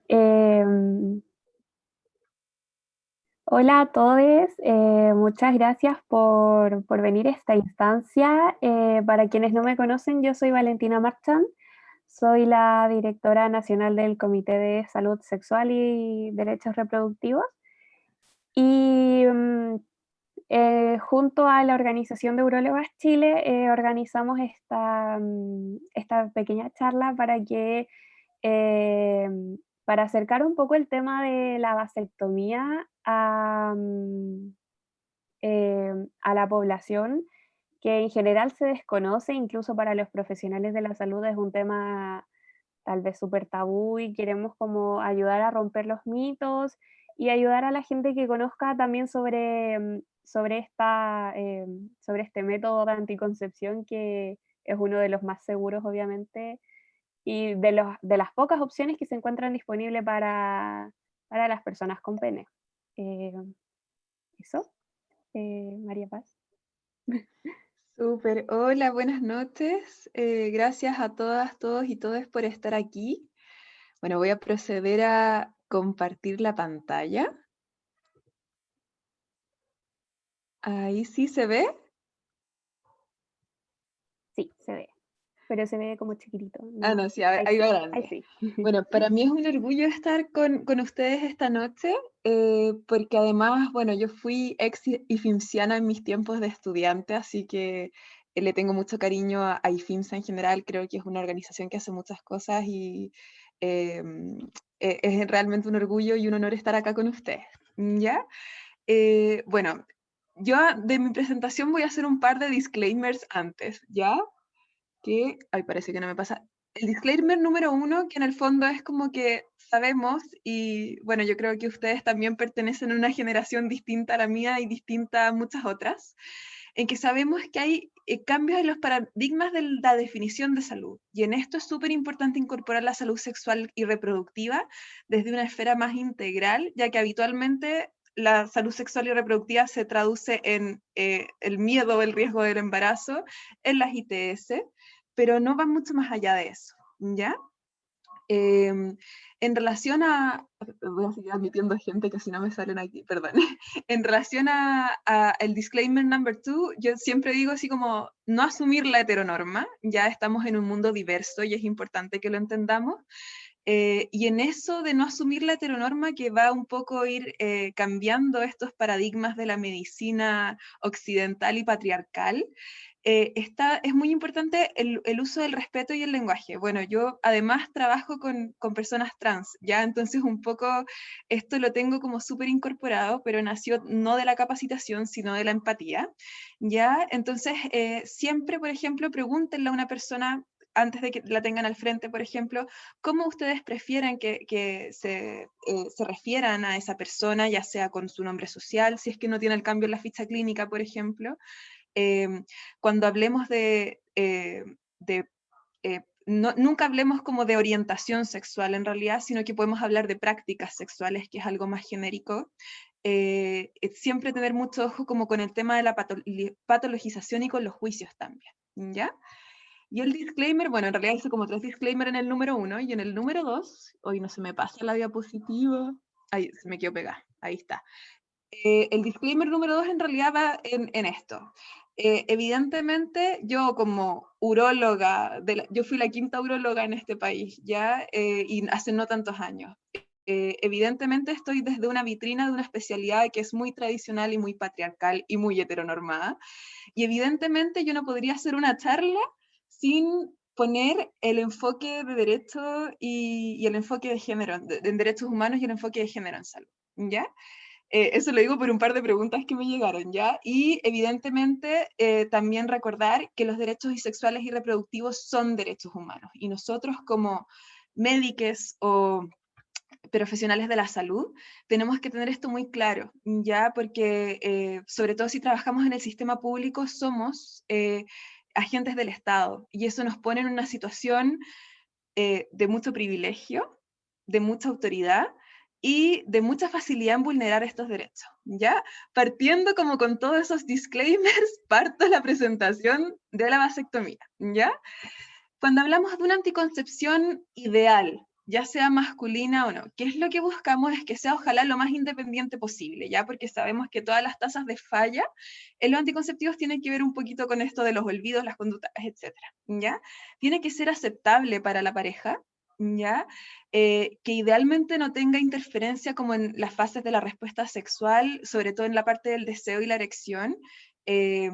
Em, Hola a todos, muchas gracias por venir a esta instancia. Para quienes no me conocen, yo soy Valentina Marchand, soy la directora nacional del Comité de Salud Sexual y Derechos Reproductivos y junto a la Organización de Urólogas Chile organizamos esta pequeña charla eh, para acercar un poco el tema de la vasectomía a la población, que en general se desconoce, incluso para los profesionales de la salud es un tema tal vez súper tabú y queremos como ayudar a romper los mitos y ayudar a la gente que conozca también sobre este método de anticoncepción que es uno de los más seguros, obviamente, y de las pocas opciones que se encuentran disponibles para las personas con pene. Eh, eso, María Paz. Súper, hola, buenas noches. Gracias a todas, todos y todas por estar aquí. Bueno, voy a proceder a compartir la pantalla. Ahí sí se ve. Sí, se ve, pero se ve como chiquitito, Ah, no, no, sí, ahí ahí sí, va ahí grande. sí. Bueno, para mí es un orgullo estar con ustedes esta noche, porque además, bueno, yo fui ex IFIMSiana en mis tiempos de estudiante, así que le tengo mucho cariño a IFIMSA en general. Creo que es una organización que hace muchas cosas y eh, es realmente un orgullo y un honor estar acá con ustedes, ¿ya? Bueno, yo de mi presentación voy a hacer un par de disclaimers antes, ¿ya? Ay, parece que no me pasa. El disclaimer número uno, que en el fondo es como que sabemos, y bueno, yo creo que ustedes también pertenecen a una generación distinta a la mía y distinta a muchas otras, en que sabemos que hay cambios en los paradigmas de la definición de salud. Y en esto es súper importante incorporar la salud sexual y reproductiva desde una esfera más integral, ya que habitualmente la salud sexual y reproductiva se traduce en el miedo o el riesgo del embarazo en las ITS, pero no va mucho más allá de eso, ¿ya? Eh, en relación a, voy a seguir admitiendo gente que si no me salen aquí, perdón. En relación a el disclaimer number two, yo siempre digo así como no asumir la heteronorma, ya estamos en un mundo diverso y es importante que lo entendamos. Y en eso de no asumir la heteronorma que va un poco a ir cambiando estos paradigmas de la medicina occidental y patriarcal, es muy importante el uso del respeto y el lenguaje. Bueno, yo además trabajo con personas trans, ¿ya? Entonces un poco esto lo tengo como súper incorporado, pero nació no de la capacitación, sino de la empatía, ¿ya? Entonces, siempre, por ejemplo, pregúntenle a una persona antes de que la tengan al frente, por ejemplo, cómo ustedes prefieren que se refieran a esa persona, ya sea con su nombre social, si es que no tiene el cambio en la ficha clínica, por ejemplo. Eh, Cuando hablemos nunca hablemos como de orientación sexual en realidad, sino que podemos hablar de prácticas sexuales, que es algo más genérico. Siempre tener mucho ojo como con el tema de la patologización y con los juicios también, ¿ya? Y el disclaimer, bueno, en realidad hice como tres disclaimers en el número uno, y en el número dos, hoy no se me pasa la diapositiva, ahí se me quedó pegada, ahí está. El disclaimer número dos en realidad va en esto. Evidentemente, yo como uróloga, yo fui la quinta uróloga en este país, ¿ya? Y hace no tantos años. Evidentemente estoy desde una vitrina de una especialidad que es muy tradicional y muy patriarcal y muy heteronormada. Y evidentemente yo no podría hacer una charla sin poner el enfoque de derecho y el enfoque de género, en derechos humanos y el enfoque de género en salud, ¿ya? Eso lo digo por un par de preguntas que me llegaron, ¿ya? Y evidentemente también recordar que los derechos sexuales y reproductivos son derechos humanos y nosotros como médicos o profesionales de la salud, tenemos que tener esto muy claro, ya, porque sobre todo si trabajamos en el sistema público, somos agentes del Estado y eso nos pone en una situación de mucho privilegio, de mucha autoridad y de mucha facilidad en vulnerar estos derechos, ¿ya? Partiendo como con todos esos disclaimers, parto la presentación de la vasectomía, ¿ya? Cuando hablamos de una anticoncepción ideal, ya sea masculina o no. ¿Qué es lo que buscamos? Es que sea ojalá lo más independiente posible, ¿ya? Porque sabemos que todas las tasas de falla en los anticonceptivos tienen que ver un poquito con esto de los olvidos, las conductas, etcétera, ¿ya? Tiene que ser aceptable para la pareja, ¿ya? Que idealmente no tenga interferencia como en las fases de la respuesta sexual, sobre todo en la parte del deseo y la erección, eh,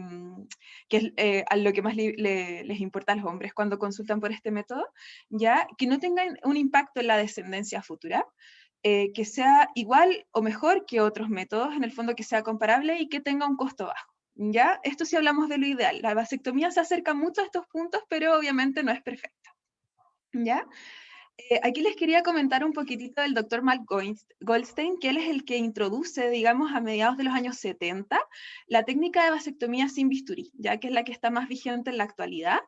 que es a lo que más les importa a los hombres cuando consultan por este método, ¿ya? Que no tengan un impacto en la descendencia futura, que sea igual o mejor que otros métodos, en el fondo que sea comparable y que tenga un costo bajo. ¿Ya? Esto sí hablamos de lo ideal. La vasectomía se acerca mucho a estos puntos, pero obviamente no es perfecta. ¿Ya? Aquí les quería comentar un poquitito del doctor Mark Goldstein, que él es el que introduce, digamos, a mediados de los años 70, la técnica de vasectomía sin bisturí, ya que es la que está más vigente en la actualidad.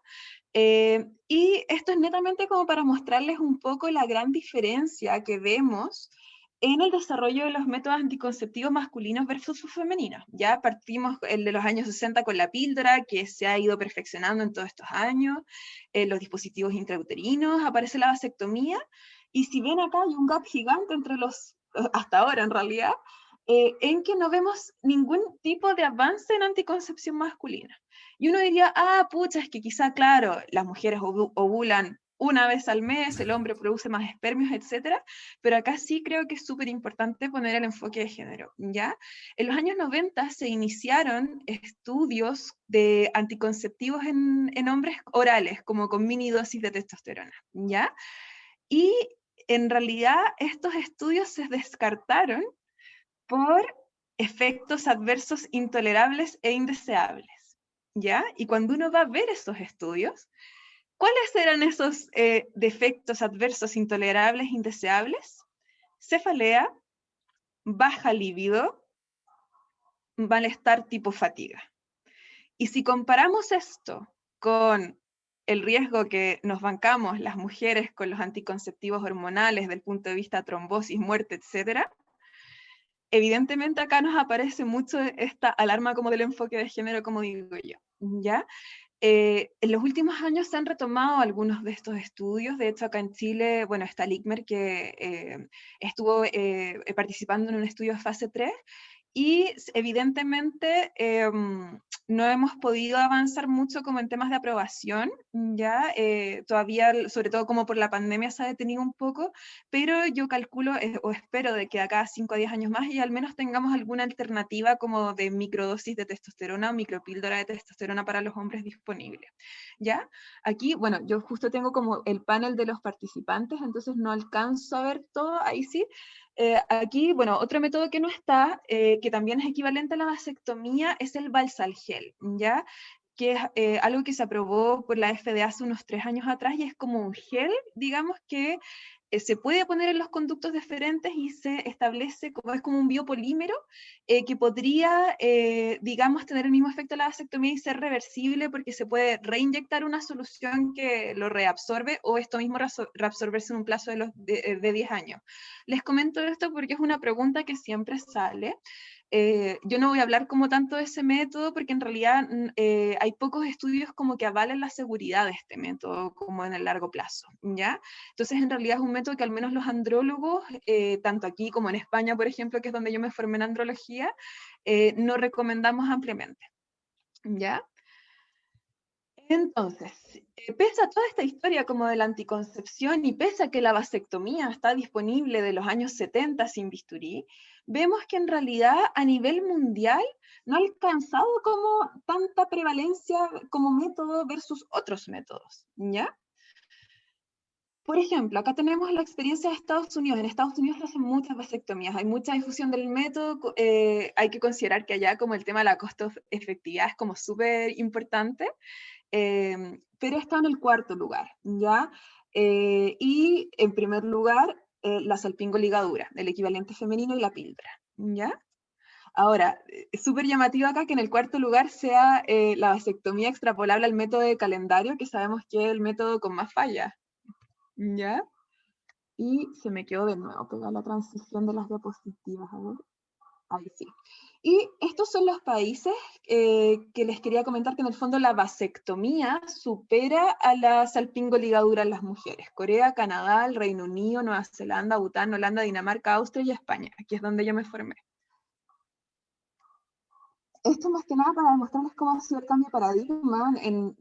Y esto es netamente como para mostrarles un poco la gran diferencia que vemos en el desarrollo de los métodos anticonceptivos masculinos versus sus femeninos. Ya partimos el de los años 60 con la píldora, que se ha ido perfeccionando en todos estos años, los dispositivos intrauterinos, aparece la vasectomía, y si ven acá hay un gap gigante entre los, hasta ahora en realidad, en que no vemos ningún tipo de avance en anticoncepción masculina. Y uno diría, ah, pucha, es que quizá, claro, las mujeres ovulan una vez al mes, el hombre produce más espermios, etcétera, pero acá sí creo que es súper importante poner el enfoque de género, ¿ya? En los años 90 se iniciaron estudios de anticonceptivos en hombres orales, como con mini dosis de testosterona, ¿ya? Y en realidad estos estudios se descartaron por efectos adversos intolerables e indeseables, ¿ya? Y cuando uno va a ver esos estudios, ¿cuáles eran esos defectos adversos intolerables e indeseables? Cefalea, baja libido, malestar tipo fatiga. Y si comparamos esto con el riesgo que nos bancamos las mujeres con los anticonceptivos hormonales desde el punto de vista trombosis, muerte, etcétera, evidentemente acá nos aparece mucho esta alarma como del enfoque de género, como digo yo, ¿ya? En los últimos años se han retomado algunos de estos estudios. De hecho, acá en Chile, bueno, está el ICMER que estuvo participando en un estudio de fase 3 y evidentemente no hemos podido avanzar mucho como en temas de aprobación, ya todavía, sobre todo como por la pandemia se ha detenido un poco, pero yo calculo o espero de que acá 5 a 10 años más y al menos tengamos alguna alternativa como de microdosis de testosterona o micropíldora de testosterona para los hombres disponible. ¿Ya? Aquí, bueno, yo justo tengo como el panel de los participantes, entonces no alcanzo a ver todo, ahí sí. Aquí, bueno, otro método que no está, que también es equivalente a la vasectomía, es el Valsalgel, ¿ya? Que es algo que se aprobó por la FDA hace unos 3 años atrás y es como un gel, digamos, que se puede poner en los conductos deferentes y se establece como es como un biopolímero que podría, digamos, tener el mismo efecto de la vasectomía y ser reversible porque se puede reinyectar una solución que lo reabsorbe o esto mismo reabsorberse en un plazo de 10 años. Les comento esto porque es una pregunta que siempre sale. Yo no voy a hablar como tanto de ese método porque en realidad hay pocos estudios como que avalen la seguridad de este método como en el largo plazo, ¿ya? Entonces en realidad es un método que al menos los andrólogos, tanto aquí como en España, por ejemplo, que es donde yo me formé en andrología, no recomendamos ampliamente, ¿ya? Entonces, pese a toda esta historia como de la anticoncepción y pese a que la vasectomía está disponible de los años 70 sin bisturí, vemos que en realidad a nivel mundial no ha alcanzado como tanta prevalencia como método versus otros métodos, ¿ya? Por ejemplo, acá tenemos la experiencia de Estados Unidos. En Estados Unidos se hacen muchas vasectomías, hay mucha difusión del método, hay que considerar que allá como el tema de la costo-efectividad es como súper importante, pero está en el cuarto lugar, ¿ya? Y en primer lugar, la salpingoligadura, el equivalente femenino y la píldora, ¿ya? Ahora, es súper llamativo acá que en el cuarto lugar sea la vasectomía extrapolable al método de calendario, que sabemos que es el método con más fallas, ¿ya? Y se me quedó de nuevo pegar la transición de las diapositivas, a ver. Ahí sí. Y estos son los países que les quería comentar que en el fondo la vasectomía supera a la salpingoligadura en las mujeres. Corea, Canadá, el Reino Unido, Nueva Zelanda, Bután, Holanda, Dinamarca, Austria y España. Aquí es donde yo me formé. Esto más que nada para demostrarles cómo ha sido el cambio de paradigma en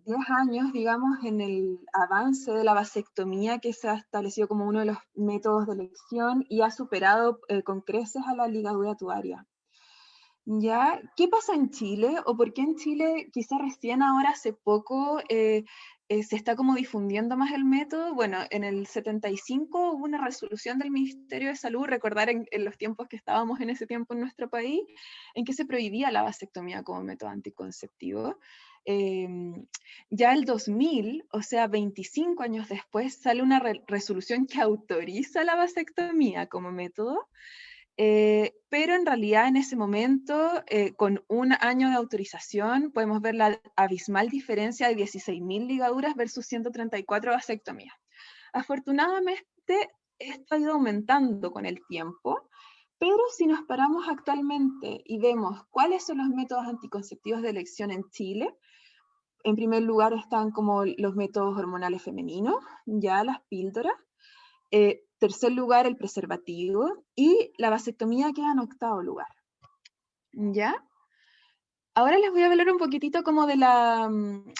10 años, digamos, en el avance de la vasectomía que se ha establecido como uno de los métodos de elección y ha superado con creces a la ligadura tubaria. ¿Ya? ¿Qué pasa en Chile? ¿O por qué en Chile quizá recién ahora, hace poco, se está como difundiendo más el método? Bueno, en el 75 hubo una resolución del Ministerio de Salud, recordar en los tiempos que estábamos en ese tiempo en nuestro país, en que se prohibía la vasectomía como método anticonceptivo. Ya el 2000, o sea, 25 años después, sale una resolución que autoriza la vasectomía como método. Pero en realidad en ese momento, con un año de autorización, podemos ver la abismal diferencia de 16.000 ligaduras versus 134 vasectomías. Afortunadamente, esto ha ido aumentando con el tiempo, pero si nos paramos actualmente y vemos cuáles son los métodos anticonceptivos de elección en Chile, en primer lugar están como los métodos hormonales femeninos, ya las píldoras. Tercer lugar, el preservativo, y la vasectomía queda en octavo lugar. ¿Ya? Ahora les voy a hablar un poquitito como de la...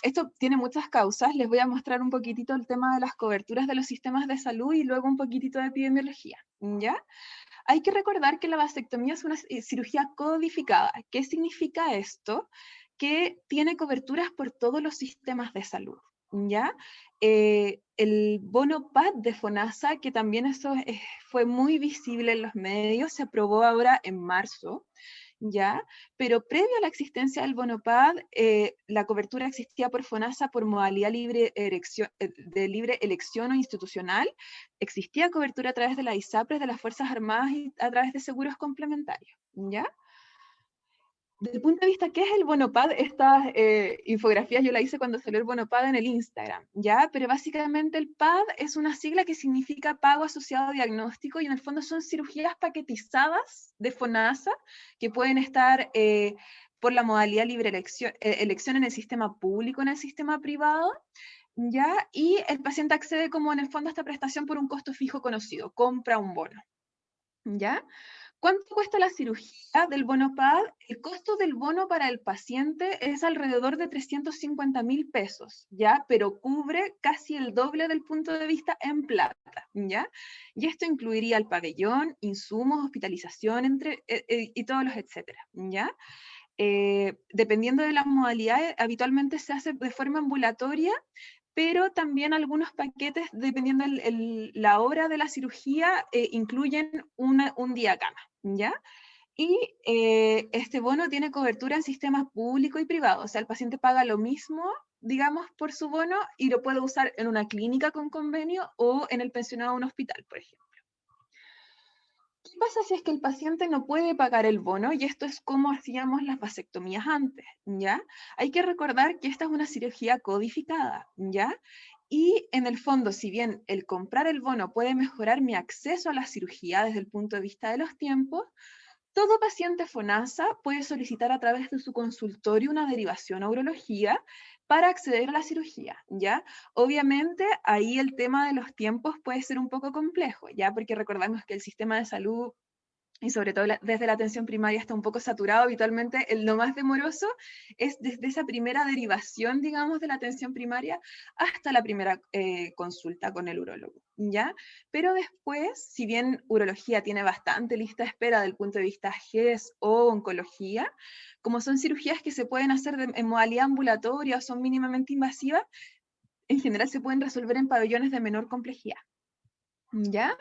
Esto tiene muchas causas, les voy a mostrar un poquitito el tema de las coberturas de los sistemas de salud y luego un poquitito de epidemiología. ¿Ya? Hay que recordar que la vasectomía es una cirugía codificada. ¿Qué significa esto? Que tiene coberturas por todos los sistemas de salud. ¿Ya? El bono PAD de FONASA, que también eso fue muy visible en los medios, se aprobó ahora en marzo, ¿ya? Pero previo a la existencia del bono PAD, la cobertura existía por FONASA por modalidad de libre elección o institucional. Existía cobertura a través de la ISAPRES de las Fuerzas Armadas y a través de seguros complementarios, ¿ya? Desde el punto de vista, ¿qué es el bonopad? Estas infografías yo la hice cuando salió el bonopad en el Instagram, ¿ya? Pero básicamente el PAD es una sigla que significa pago asociado a diagnóstico y en el fondo son cirugías paquetizadas de FONASA que pueden estar por la modalidad libre elección en el sistema público, en el sistema privado, ¿ya? Y el paciente accede como en el fondo a esta prestación por un costo fijo conocido, compra un bono, ¿ya? ¿Cuánto cuesta la cirugía del bono PAD? El costo del bono para el paciente es alrededor de 350.000 pesos, ¿ya? Pero cubre casi el doble del punto de vista en plata, ¿ya? Y esto incluiría el pabellón, insumos, hospitalización, y todos los etcétera, ¿ya? Dependiendo de las modalidades, habitualmente se hace de forma ambulatoria, pero también algunos paquetes, dependiendo la hora de la cirugía, incluyen un día cama, ¿ya? Y este bono tiene cobertura en sistemas público y privado, o sea, el paciente paga lo mismo, digamos, por su bono y lo puede usar en una clínica con convenio o en el pensionado de un hospital, por ejemplo. ¿Qué pasa si es que el paciente no puede pagar el bono? Y esto es como hacíamos las vasectomías antes, ¿ya? Hay que recordar que esta es una cirugía codificada, ¿ya? Y en el fondo, si bien el comprar el bono puede mejorar mi acceso a la cirugía desde el punto de vista de los tiempos, todo paciente FONASA puede solicitar a través de su consultorio una derivación a urología para acceder a la cirugía, ¿ya? Obviamente, ahí el tema de los tiempos puede ser un poco complejo, ¿ya? Porque recordamos que el sistema de salud y sobre todo desde la atención primaria está un poco saturado. Habitualmente lo más demoroso es desde esa primera derivación, digamos, de la atención primaria hasta la primera consulta con el urólogo, ¿ya? Pero después, si bien urología tiene bastante lista de espera del punto de vista GES o oncología, como son cirugías que se pueden hacer en modalidad ambulatoria o son mínimamente invasivas, en general se pueden resolver en pabellones de menor complejidad, ¿ya?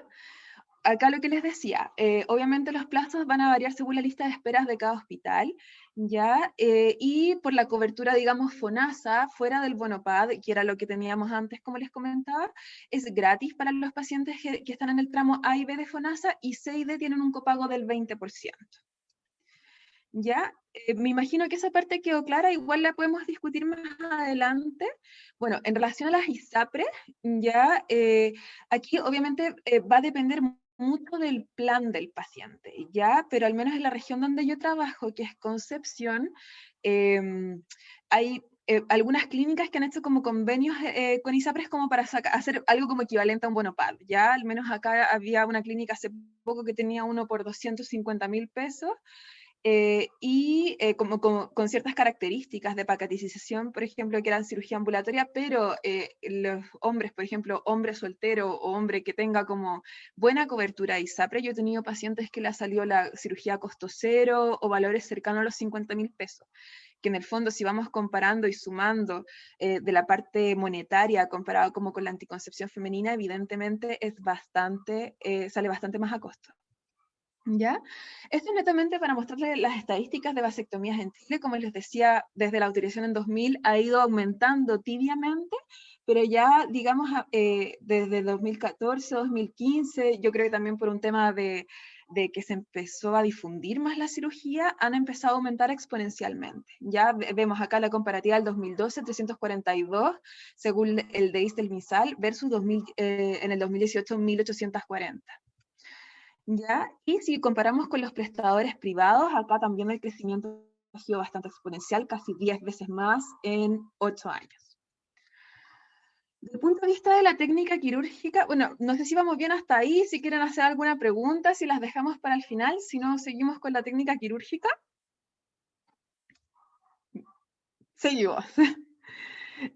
Acá lo que les decía, obviamente los plazos van a variar según la lista de esperas de cada hospital, ¿ya? Y por la cobertura, digamos, FONASA, fuera del bonopad, que era lo que teníamos antes, como les comentaba, es gratis para los pacientes que están en el tramo A y B de FONASA, y C y D tienen un copago del 20%. ¿Ya? Me imagino que esa parte quedó clara, igual la podemos discutir más adelante. Bueno, en relación a las ISAPRES, ya, aquí obviamente va a depender mucho del plan del paciente, ¿ya? Pero al menos en la región donde yo trabajo, que es Concepción, hay algunas clínicas que han hecho como convenios con ISAPRES como para hacer algo como equivalente a un bono PAD, ¿ya? Al menos acá había una clínica hace poco que tenía uno por 250.000 pesos, con ciertas características de pacatización, por ejemplo, que eran cirugía ambulatoria, pero los hombres, por ejemplo, hombre soltero o hombre que tenga como buena cobertura ISAPRE, yo he tenido pacientes que le ha salido la cirugía a costo cero o valores cercanos a los 50.000 pesos, que en el fondo si vamos comparando y sumando de la parte monetaria comparado como con la anticoncepción femenina, evidentemente es bastante, sale bastante más a costo. ¿Ya? Esto es netamente para mostrarles las estadísticas de vasectomías en Chile. Como les decía, desde la autorización en 2000 ha ido aumentando tibiamente, pero ya, digamos, desde 2014, 2015, yo creo que también por un tema de que se empezó a difundir más la cirugía, han empezado a aumentar exponencialmente. Ya vemos acá la comparativa del 2012, 342, según el DEIS del MISAL, versus en el 2018, 1840. ¿Ya? Y si comparamos con los prestadores privados, acá también el crecimiento ha sido bastante exponencial, casi 10 veces más en 8 años. Desde el punto de vista de la técnica quirúrgica, bueno, no sé si vamos bien hasta ahí, si quieren hacer alguna pregunta, si las dejamos para el final, si no, seguimos con la técnica quirúrgica. Seguimos.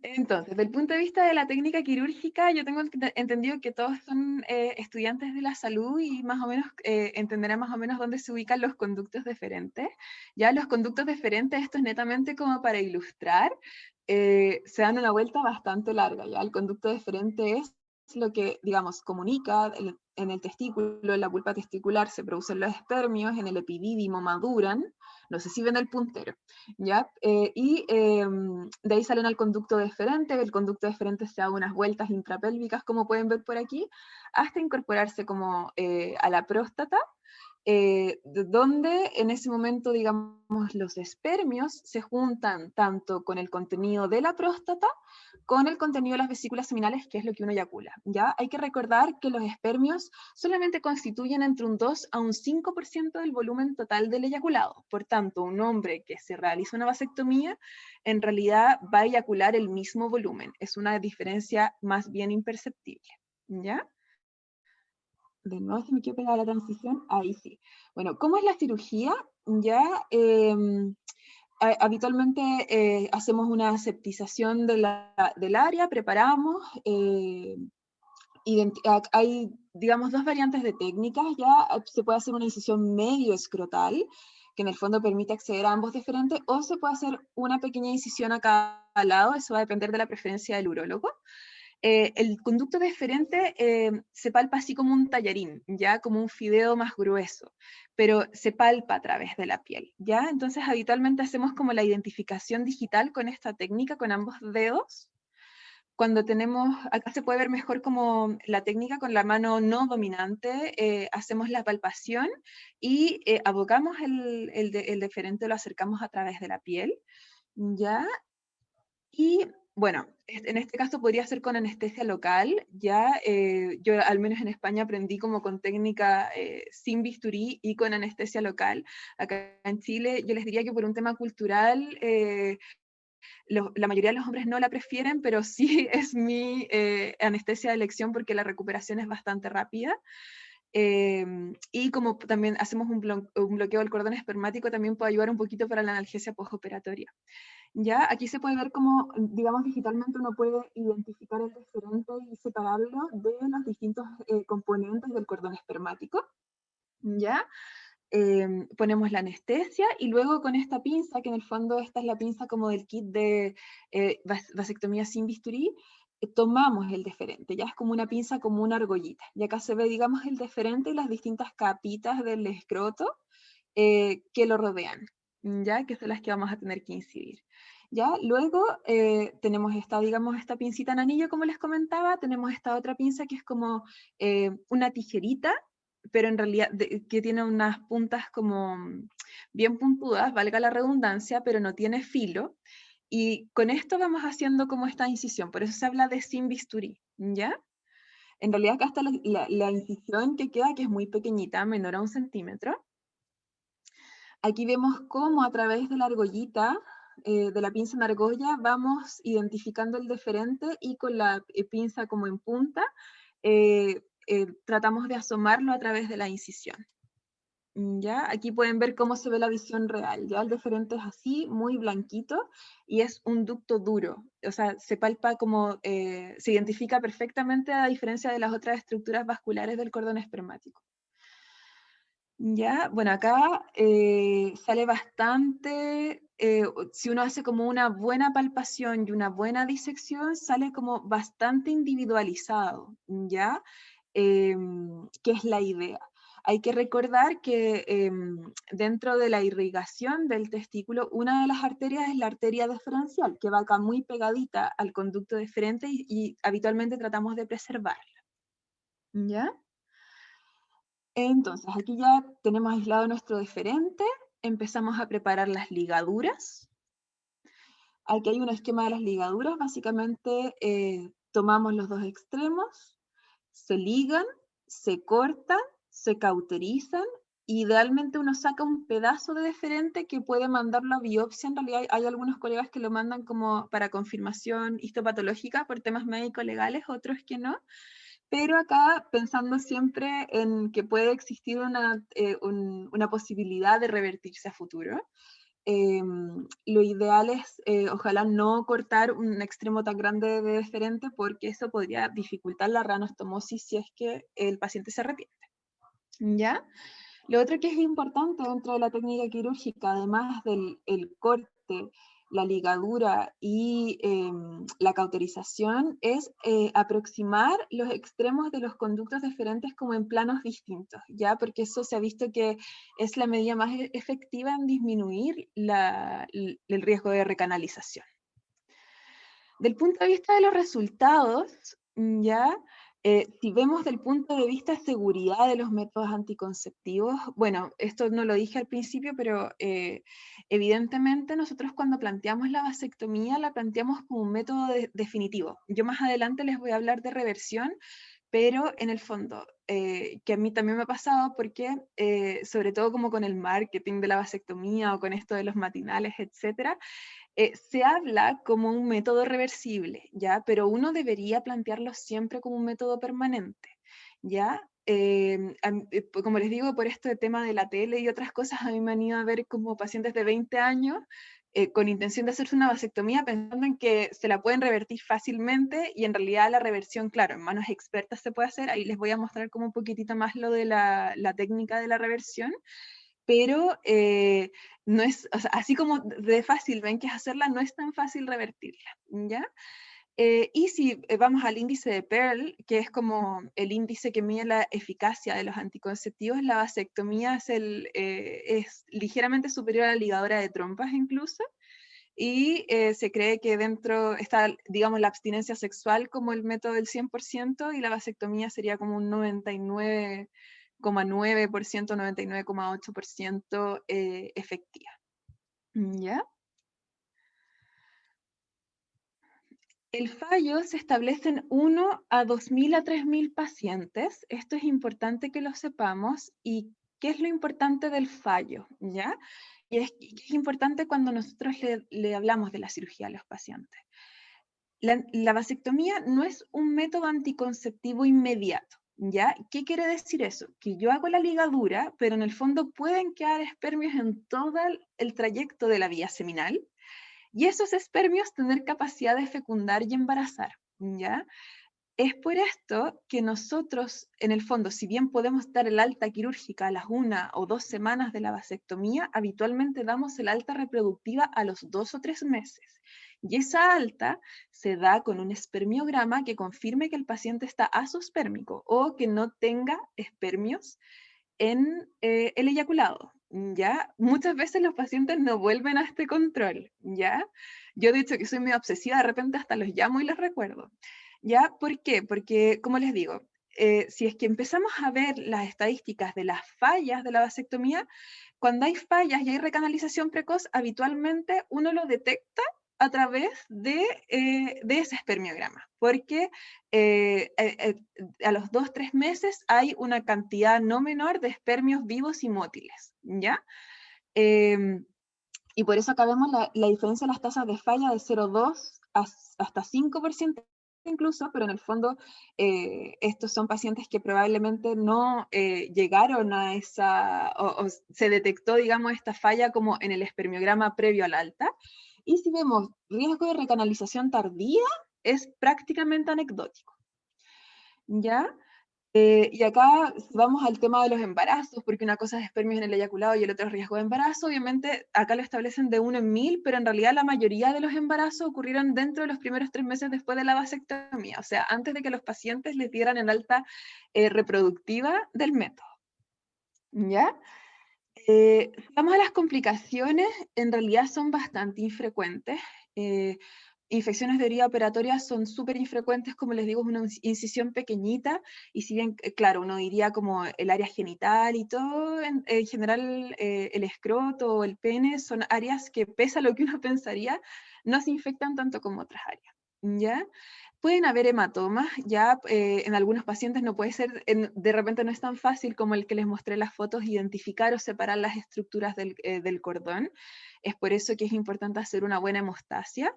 Entonces, desde el punto de vista de la técnica quirúrgica, yo tengo entendido que todos son estudiantes de la salud y más o menos entenderán más o menos dónde se ubican los conductos deferentes. Ya los conductos deferentes, esto es netamente como para ilustrar, se dan una vuelta bastante larga. Ya el conducto deferente es lo que, digamos, comunica en el testículo, en la pulpa testicular se producen los espermios, en el epidídimo maduran, no sé si ven el puntero, ¿ya? De ahí salen al conducto deferente, el conducto deferente se da unas vueltas intrapélvicas, como pueden ver por aquí, hasta incorporarse como a la próstata, donde en ese momento, digamos, los espermios se juntan tanto con el contenido de la próstata, con el contenido de las vesículas seminales, que es lo que uno eyacula, ¿ya? Hay que recordar que los espermios solamente constituyen entre un 2 a un 5% del volumen total del eyaculado. Por tanto, un hombre que se realiza una vasectomía, en realidad va a eyacular el mismo volumen. Es una diferencia más bien imperceptible, ¿ya? De nuevo se me quiere pegar la transición, ahí sí. Bueno, ¿cómo es la cirugía? Ya habitualmente hacemos una aseptización del área, preparamos, hay, digamos, dos variantes de técnicas, ya se puede hacer una incisión medio escrotal, que en el fondo permite acceder a ambos deferentes, o se puede hacer una pequeña incisión a cada lado, eso va a depender de la preferencia del urólogo. El conducto deferente se palpa así como un tallarín, ya como un fideo más grueso, pero se palpa a través de la piel, ¿ya? Entonces habitualmente hacemos como la identificación digital con esta técnica, con ambos dedos. Cuando tenemos, acá se puede ver mejor como la técnica con la mano no dominante, hacemos la palpación y abocamos el deferente, lo acercamos a través de la piel, ¿ya? Y bueno, en este caso podría ser con anestesia local, ya yo al menos en España aprendí como con técnica sin bisturí y con anestesia local. Acá en Chile yo les diría que por un tema cultural la mayoría de los hombres no la prefieren, pero sí es mi anestesia de elección porque la recuperación es bastante rápida. Y como también hacemos un bloqueo del cordón espermático, también puede ayudar un poquito para la analgesia postoperatoria. Ya, aquí se puede ver cómo, digamos, digitalmente uno puede identificar el deferente y separarlo de los distintos componentes del cordón espermático. Ya, ponemos la anestesia y luego con esta pinza, que en el fondo esta es la pinza como del kit de vasectomía sin bisturí, tomamos el deferente, ya es como una pinza, como una argollita. Y acá se ve, digamos, el deferente y las distintas capitas del escroto que lo rodean, ya que son las que vamos a tener que incidir. Ya, luego tenemos esta, digamos, esta pincita en anillo, como les comentaba, tenemos esta otra pinza que es como una tijerita, pero en realidad que tiene unas puntas como bien puntudas, valga la redundancia, pero no tiene filo, y con esto vamos haciendo como esta incisión, por eso se habla de sin bisturí, ¿ya? En realidad acá está la incisión que queda, que es muy pequeñita, menor a 1 centímetro. Aquí vemos cómo a través de la argollita, de la pinza en argolla, vamos identificando el deferente y con la pinza como en punta, tratamos de asomarlo a través de la incisión. ¿Ya? Aquí pueden ver cómo se ve la visión real. Ya el deferente es así, muy blanquito, y es un ducto duro. O sea, se palpa como, se identifica perfectamente a diferencia de las otras estructuras vasculares del cordón espermático. Ya, bueno, acá sale bastante, si uno hace como una buena palpación y una buena disección, sale como bastante individualizado, ¿ya? ¿Qué es la idea? Hay que recordar que dentro de la irrigación del testículo, una de las arterias es la arteria deferencial, que va acá muy pegadita al conducto deferente y habitualmente tratamos de preservarla, ¿ya? Entonces, aquí ya tenemos aislado nuestro deferente, empezamos a preparar las ligaduras. Aquí hay un esquema de las ligaduras, básicamente tomamos los dos extremos, se ligan, se cortan, se cauterizan, idealmente uno saca un pedazo de deferente que puede mandarlo a biopsia. En realidad hay algunos colegas que lo mandan como para confirmación histopatológica por temas médico-legales, otros que no. Pero acá pensando siempre en que puede existir una posibilidad de revertirse a futuro. Lo ideal es, ojalá no cortar un extremo tan grande de deferente porque eso podría dificultar la ranostomosis si es que el paciente se arrepiente. ¿Ya? Lo otro que es importante dentro de la técnica quirúrgica, además del el corte, la ligadura y la cauterización, es aproximar los extremos de los conductos deferentes como en planos distintos, ¿ya? Porque eso se ha visto que es la medida más efectiva en disminuir el riesgo de recanalización. Del punto de vista de los resultados, ¿ya? Si vemos del punto de vista de seguridad de los métodos anticonceptivos, bueno, esto no lo dije al principio, pero evidentemente nosotros cuando planteamos la vasectomía la planteamos como un método definitivo. Yo más adelante les voy a hablar de reversión, pero en el fondo, que a mí también me ha pasado porque, sobre todo como con el marketing de la vasectomía o con esto de los matinales, etcétera, se habla como un método reversible, ¿ya? Pero uno debería plantearlo siempre como un método permanente, ¿ya? Como les digo, por este tema de la tele y otras cosas, a mí me han ido a ver como pacientes de 20 años con intención de hacerse una vasectomía pensando en que se la pueden revertir fácilmente y en realidad la reversión, claro, en manos expertas se puede hacer. Ahí les voy a mostrar como un poquitito más lo de la técnica de la reversión, pero no es, o sea, así como de fácil ven que es hacerla, no es tan fácil revertirla, ¿ya? Y si vamos al índice de Pearl, que es como el índice que mide la eficacia de los anticonceptivos, la vasectomía es ligeramente superior a la ligadura de trompas incluso, y se cree que dentro está, digamos, la abstinencia sexual como el método del 100% y la vasectomía sería como un 99,9%, 99,8% efectiva. ¿Ya? El fallo se establece en 1 a 2.000 a 3.000 pacientes. Esto es importante que lo sepamos. ¿Y qué es lo importante del fallo? ¿Ya? Y es importante cuando nosotros le hablamos de la cirugía a los pacientes. La vasectomía no es un método anticonceptivo inmediato, ¿ya? ¿Qué quiere decir eso? Que yo hago la ligadura, pero en el fondo pueden quedar espermios en todo el trayecto de la vía seminal, y esos espermios tener capacidad de fecundar y embarazar, ¿ya? Es por esto que nosotros, en el fondo, si bien podemos dar el alta quirúrgica a las 1 o 2 semanas de la vasectomía, habitualmente damos el alta reproductiva a los 2 o 3 meses. Y esa alta se da con un espermiograma que confirme que el paciente está azospérmico o que no tenga espermios en el eyaculado, ¿ya? Muchas veces los pacientes no vuelven a este control, ¿ya? Yo he dicho que soy muy obsesiva, de repente hasta los llamo y les recuerdo, ¿ya? ¿Por qué? Porque, como les digo, si es que empezamos a ver las estadísticas de las fallas de la vasectomía, cuando hay fallas y hay recanalización precoz, habitualmente uno lo detecta a través de ese espermiograma, porque a los 2-3 meses hay una cantidad no menor de espermios vivos y mótiles, ¿ya? Y por eso acá vemos la diferencia de las tasas de falla de 0,2 hasta 5% incluso, pero en el fondo estos son pacientes que probablemente no llegaron a esa, o se detectó, digamos, esta falla como en el espermiograma previo al alta. Y si vemos riesgo de recanalización tardía, es prácticamente anecdótico, ¿ya? Y acá vamos al tema de los embarazos, porque una cosa es espermios en el eyaculado y el otro es riesgo de embarazo. Obviamente acá lo establecen de 1 en 1000, pero en realidad la mayoría de los embarazos ocurrieron dentro de los primeros 3 meses después de la vasectomía, o sea, antes de que los pacientes les dieran el alta reproductiva del método. ¿Ya? Vamos a las complicaciones, en realidad son bastante infrecuentes. Infecciones de herida operatoria son súper infrecuentes, como les digo, es una incisión pequeñita, y si bien, claro, uno diría como el área genital y todo, en general el escroto o el pene son áreas que, pese a lo que uno pensaría, no se infectan tanto como otras áreas, ¿ya? Pueden haber hematomas, ya en algunos pacientes no puede ser, de repente no es tan fácil como el que les mostré las fotos, identificar o separar las estructuras del cordón. Es por eso que es importante hacer una buena hemostasia.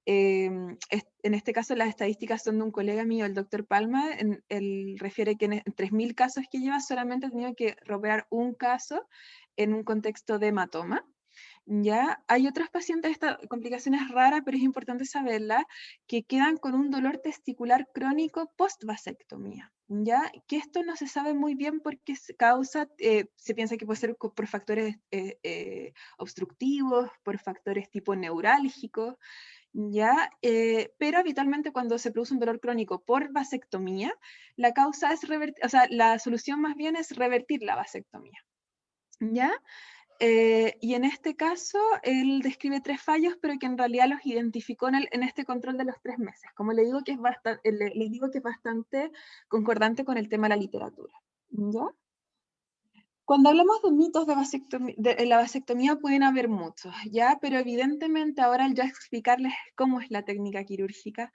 En este caso las estadísticas son de un colega mío, el doctor Palma. Él refiere que en 3.000 casos que lleva solamente ha tenido que ropear un caso en un contexto de hematoma. ¿Ya? Hay otros pacientes, esta complicación es rara, pero es importante saberla, que quedan con un dolor testicular crónico post-vasectomía, ¿ya? Que esto no se sabe muy bien porque se causa, se piensa que puede ser por factores obstructivos, por factores tipo neurálgicos, ¿ya? Pero habitualmente cuando se produce un dolor crónico por vasectomía, la causa es o sea, la solución más bien es revertir la vasectomía, ¿ya? Y en este caso, él describe 3 fallos, pero que en realidad los identificó en este control de los 3 meses. Como le digo que es les digo que es bastante concordante con el tema de la literatura, ¿ya? Cuando hablamos de mitos de la vasectomía pueden haber muchos, ¿ya? Pero evidentemente ahora al ya explicarles cómo es la técnica quirúrgica,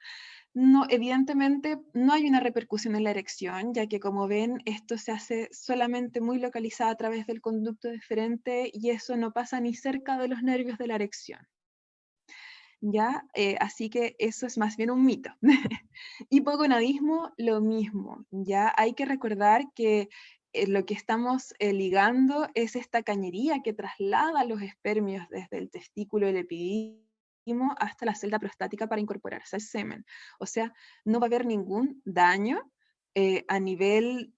no, evidentemente no hay una repercusión en la erección, ya que como ven, esto se hace solamente muy localizado a través del conducto deferente y eso no pasa ni cerca de los nervios de la erección. ¿Ya? Así que eso es más bien un mito. Hipogonadismo, lo mismo, ¿ya? Hay que recordar que lo que estamos ligando es esta cañería que traslada los espermios desde el testículo del epidídimo hasta la celda prostática para incorporarse al semen. O sea, no va a haber ningún daño a nivel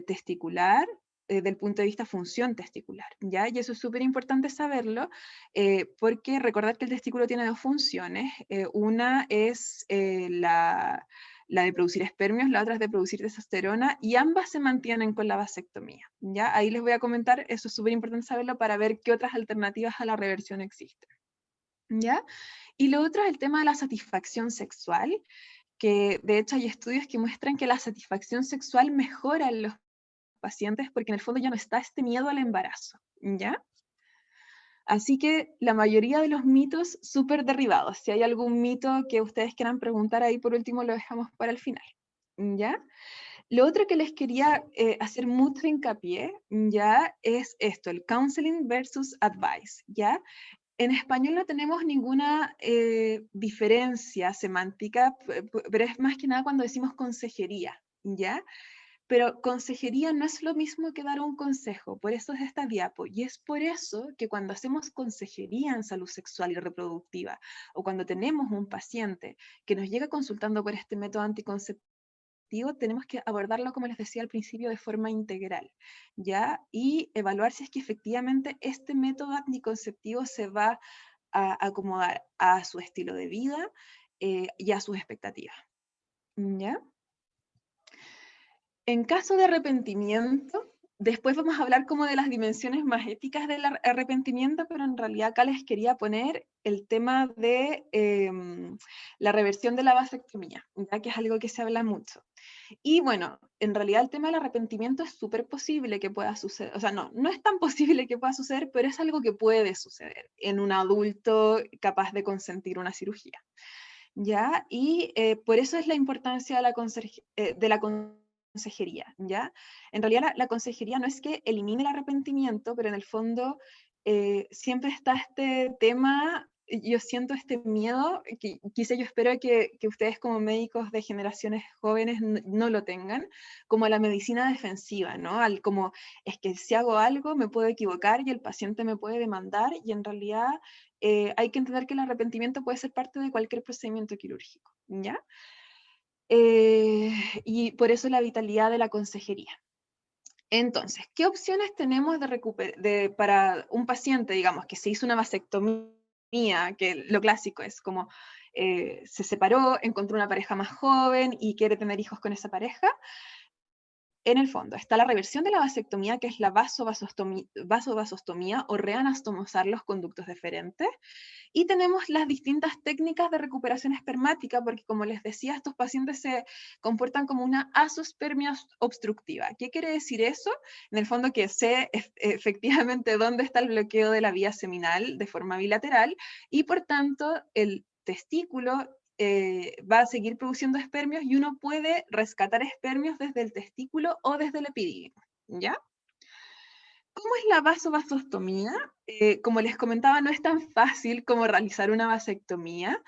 testicular del punto de vista función testicular, ¿ya? Y eso es súper importante saberlo, porque recordad que el testículo tiene 2 funciones. Una es la de producir espermios, la otra es de producir testosterona, y ambas se mantienen con la vasectomía, ¿ya? Ahí les voy a comentar, eso es súper importante saberlo para ver qué otras alternativas a la reversión existen, ¿ya? Y lo otro es el tema de la satisfacción sexual, que de hecho hay estudios que muestran que la satisfacción sexual mejora en los pacientes porque en el fondo ya no está este miedo al embarazo, ¿ya? Así que la mayoría de los mitos súper derribados. Si hay algún mito que ustedes quieran preguntar ahí, por último lo dejamos para el final, ¿ya? Lo otro que les quería hacer mucho hincapié, ¿ya? Es esto, el counseling versus advice, ¿ya? En español no tenemos ninguna diferencia semántica, pero es más que nada cuando decimos consejería, ¿ya? Pero consejería no es lo mismo que dar un consejo, por eso es esta diapo. Y es por eso que cuando hacemos consejería en salud sexual y reproductiva, o cuando tenemos un paciente que nos llega consultando por este método anticonceptivo, tenemos que abordarlo, como les decía al principio, de forma integral, ¿ya? Y evaluar si es que efectivamente este método anticonceptivo se va a acomodar a su estilo de vida y a sus expectativas, ¿ya? En caso de arrepentimiento, después vamos a hablar como de las dimensiones más éticas del arrepentimiento, pero en realidad acá les quería poner el tema de la reversión de la vasectomía, ya que es algo que se habla mucho. Y bueno, en realidad el tema del arrepentimiento es súper posible que pueda suceder, o sea, no es tan posible que pueda suceder, pero es algo que puede suceder en un adulto capaz de consentir una cirugía, ¿ya? Y por eso es la importancia de la consejería, ¿ya? En realidad la consejería no es que elimine el arrepentimiento, pero en el fondo siempre está este tema, yo siento este miedo, que quizá yo espero que ustedes como médicos de generaciones jóvenes no lo tengan, como la medicina defensiva, ¿no? Como es que si hago algo me puedo equivocar y el paciente me puede demandar y en realidad hay que entender que el arrepentimiento puede ser parte de cualquier procedimiento quirúrgico, ¿ya? Y por eso la vitalidad de la consejería. Entonces, ¿qué opciones tenemos para un paciente, digamos, que se hizo una vasectomía, que lo clásico es como se separó, encontró una pareja más joven y quiere tener hijos con esa pareja? En el fondo, está la reversión de la vasectomía, que es la vasovasostomía o reanastomosar los conductos deferentes. Y tenemos las distintas técnicas de recuperación espermática, porque como les decía, estos pacientes se comportan como una azoospermia obstructiva. ¿Qué quiere decir eso? En el fondo que sé efectivamente dónde está el bloqueo de la vía seminal de forma bilateral y por tanto el testículo va a seguir produciendo espermios y uno puede rescatar espermios desde el testículo o desde el epidídimo, ¿ya? ¿Cómo es la vasovasostomía? Como les comentaba, no es tan fácil como realizar una vasectomía.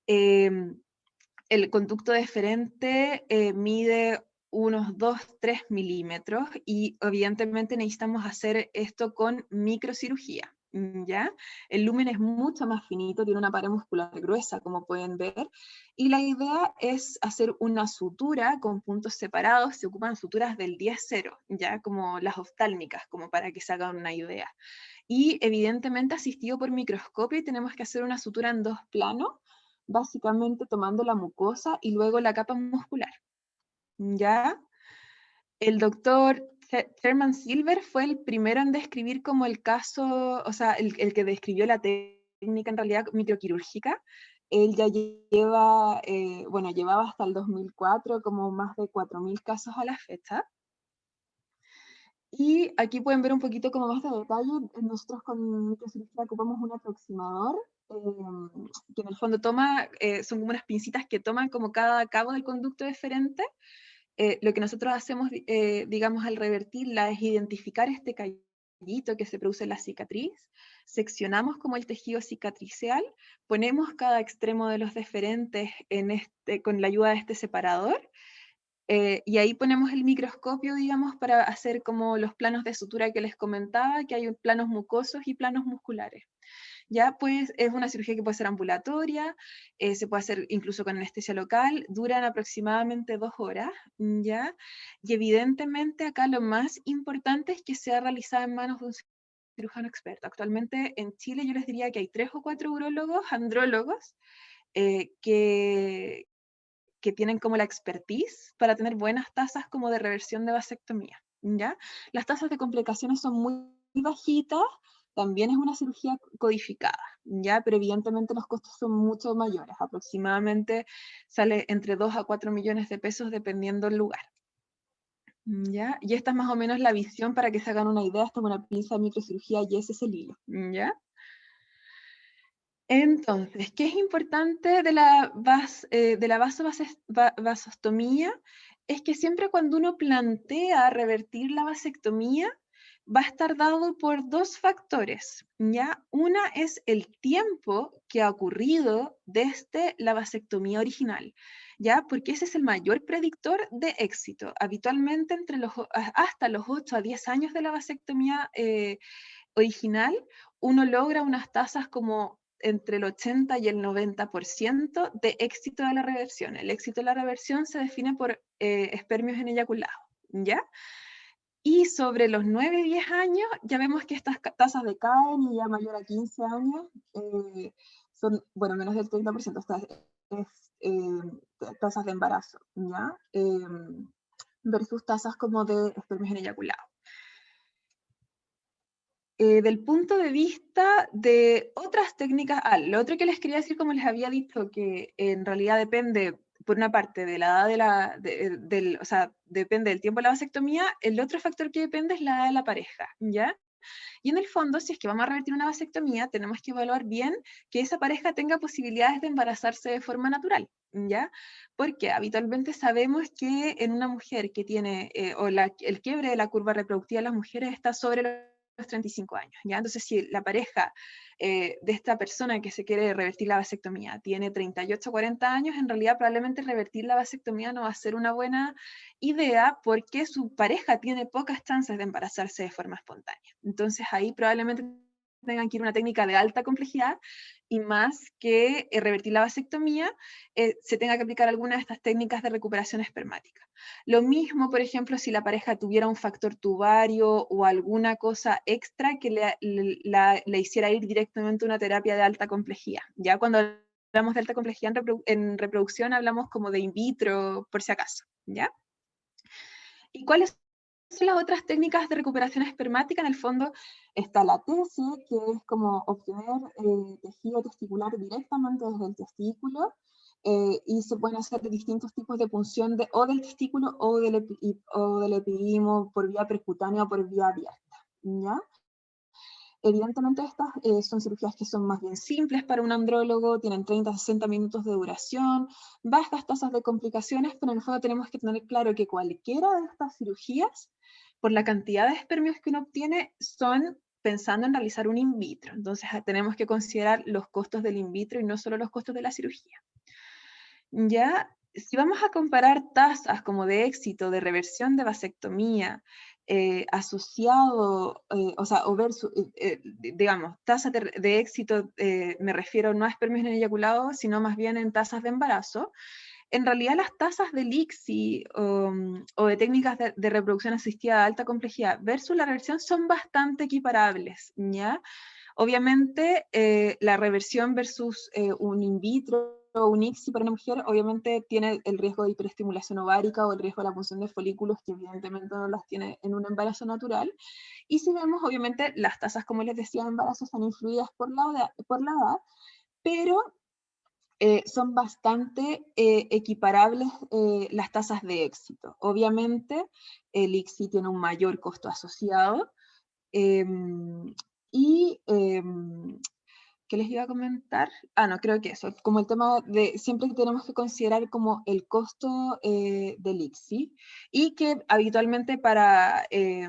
El conducto deferente mide unos 2-3 milímetros y evidentemente necesitamos hacer esto con microcirugía, ¿ya? El lumen es mucho más finito, tiene una pared muscular gruesa, como pueden ver, y la idea es hacer una sutura con puntos separados, se ocupan suturas del 10-0, ¿ya? Como las oftálmicas, como para que se hagan una idea. Y evidentemente asistido por microscopio y tenemos que hacer una sutura en 2 planos, básicamente tomando la mucosa y luego la capa muscular, ¿ya? El doctor Sherman Silver fue el primero en describir como el caso, o sea, el que describió la técnica en realidad microquirúrgica. Él ya bueno, llevaba hasta el 2004 como más de 4.000 casos a la fecha. Y aquí pueden ver un poquito como más de detalle. Nosotros con microcirugía ocupamos un aproximador que en el fondo son como unas pincitas que toman como cada cabo del conducto deferente. Lo que nosotros hacemos, digamos, al revertirla es identificar este callito que se produce en la cicatriz, seccionamos como el tejido cicatricial, ponemos cada extremo de los deferentes con la ayuda de este separador, y ahí ponemos el microscopio, digamos, para hacer como los planos de sutura que les comentaba, que hay planos mucosos y planos musculares. Ya, pues es una cirugía que puede ser ambulatoria, se puede hacer incluso con anestesia local, duran aproximadamente 2 horas, ¿ya? Y evidentemente acá lo más importante es que sea realizada en manos de un cirujano experto. Actualmente en Chile yo les diría que hay 3 o 4 urólogos, andrólogos, eh, que, que tienen como la expertise para tener buenas tasas como de reversión de vasectomía, ¿ya? Las tasas de complicaciones son muy bajitas, también es una cirugía codificada, ¿ya? Pero evidentemente los costos son mucho mayores, aproximadamente sale entre 2 a 4 millones de pesos dependiendo del lugar, ¿ya? Y esta es más o menos la visión para que se hagan una idea, esta es una pinza de microcirugía y ese es el hilo, ¿ya? Entonces, ¿qué es importante de la vasostomía? Es que siempre cuando uno plantea revertir la vasectomía, va a estar dado por 2 factores, ¿ya? Una es el tiempo que ha ocurrido desde la vasectomía original, ¿ya? Porque ese es el mayor predictor de éxito. Habitualmente hasta los 8 a 10 años de la vasectomía original, uno logra unas tasas como entre el 80 y el 90% de éxito de la reversión. El éxito de la reversión se define por espermios en eyaculado, ¿ya? Y sobre los 9-10 años ya vemos que estas tasas decaen y ya mayor a 15 años son, bueno, menos del 30%, tasas de embarazo, ¿ya? Versus tasas como de espermios en eyaculado. Del punto de vista de otras técnicas, lo otro que les quería decir, como les había dicho, que en realidad depende por una parte, de la edad o sea, depende del tiempo de la vasectomía, el otro factor que depende es la edad de la pareja, ¿ya? Y en el fondo, si es que vamos a revertir una vasectomía, tenemos que evaluar bien que esa pareja tenga posibilidades de embarazarse de forma natural, ¿ya? Porque habitualmente sabemos que en una mujer que tiene, el quiebre de la curva reproductiva de las mujeres está sobre los 35 años, ¿ya? Entonces, si la pareja de esta persona que se quiere revertir la vasectomía tiene 38 o 40 años, en realidad probablemente revertir la vasectomía no va a ser una buena idea porque su pareja tiene pocas chances de embarazarse de forma espontánea. Entonces ahí probablemente tengan que ir a una técnica de alta complejidad y más que revertir la vasectomía, se tenga que aplicar alguna de estas técnicas de recuperación espermática. Lo mismo, por ejemplo, si la pareja tuviera un factor tubario o alguna cosa extra que le hiciera ir directamente a una terapia de alta complejidad. Ya cuando hablamos de alta complejidad en reproducción hablamos como de in vitro, por si acaso, ¿ya? ¿Y cuáles son las otras técnicas de recuperación espermática? En el fondo está la TESE, que es como obtener tejido testicular directamente desde el testículo, y se pueden hacer distintos tipos de punción o del testículo o del epidimo por vía percutánea o por vía abierta, ¿ya? Evidentemente estas son cirugías que son más bien simples para un andrólogo, tienen 30 a 60 minutos de duración, bajas tasas de complicaciones, pero en el fondo tenemos que tener claro que cualquiera de estas cirugías, por la cantidad de espermios que uno obtiene, son pensando en realizar un in vitro. Entonces tenemos que considerar los costos del in vitro y no solo los costos de la cirugía. Ya, si vamos a comparar tasas como de éxito, de reversión de vasectomía, asociado, o sea, o versus, digamos, tasas de éxito, me refiero no a espermios no eyaculados, sino más bien en tasas de embarazo, en realidad las tasas del ICSI o de técnicas de reproducción asistida de alta complejidad versus la reversión son bastante equiparables, ¿ya? Obviamente, la reversión versus un in vitro o un ICSI para una mujer, obviamente tiene el riesgo de hiperestimulación ovárica o el riesgo de la punción de folículos, que evidentemente no las tiene en un embarazo natural. Y si vemos, obviamente, las tasas, como les decía, de embarazo están influidas por la edad, pero son bastante equiparables las tasas de éxito. Obviamente, el ICSI tiene un mayor costo asociado, y ¿qué les iba a comentar? No, creo que eso, como el tema de, siempre tenemos que considerar como el costo del ICSI, y que habitualmente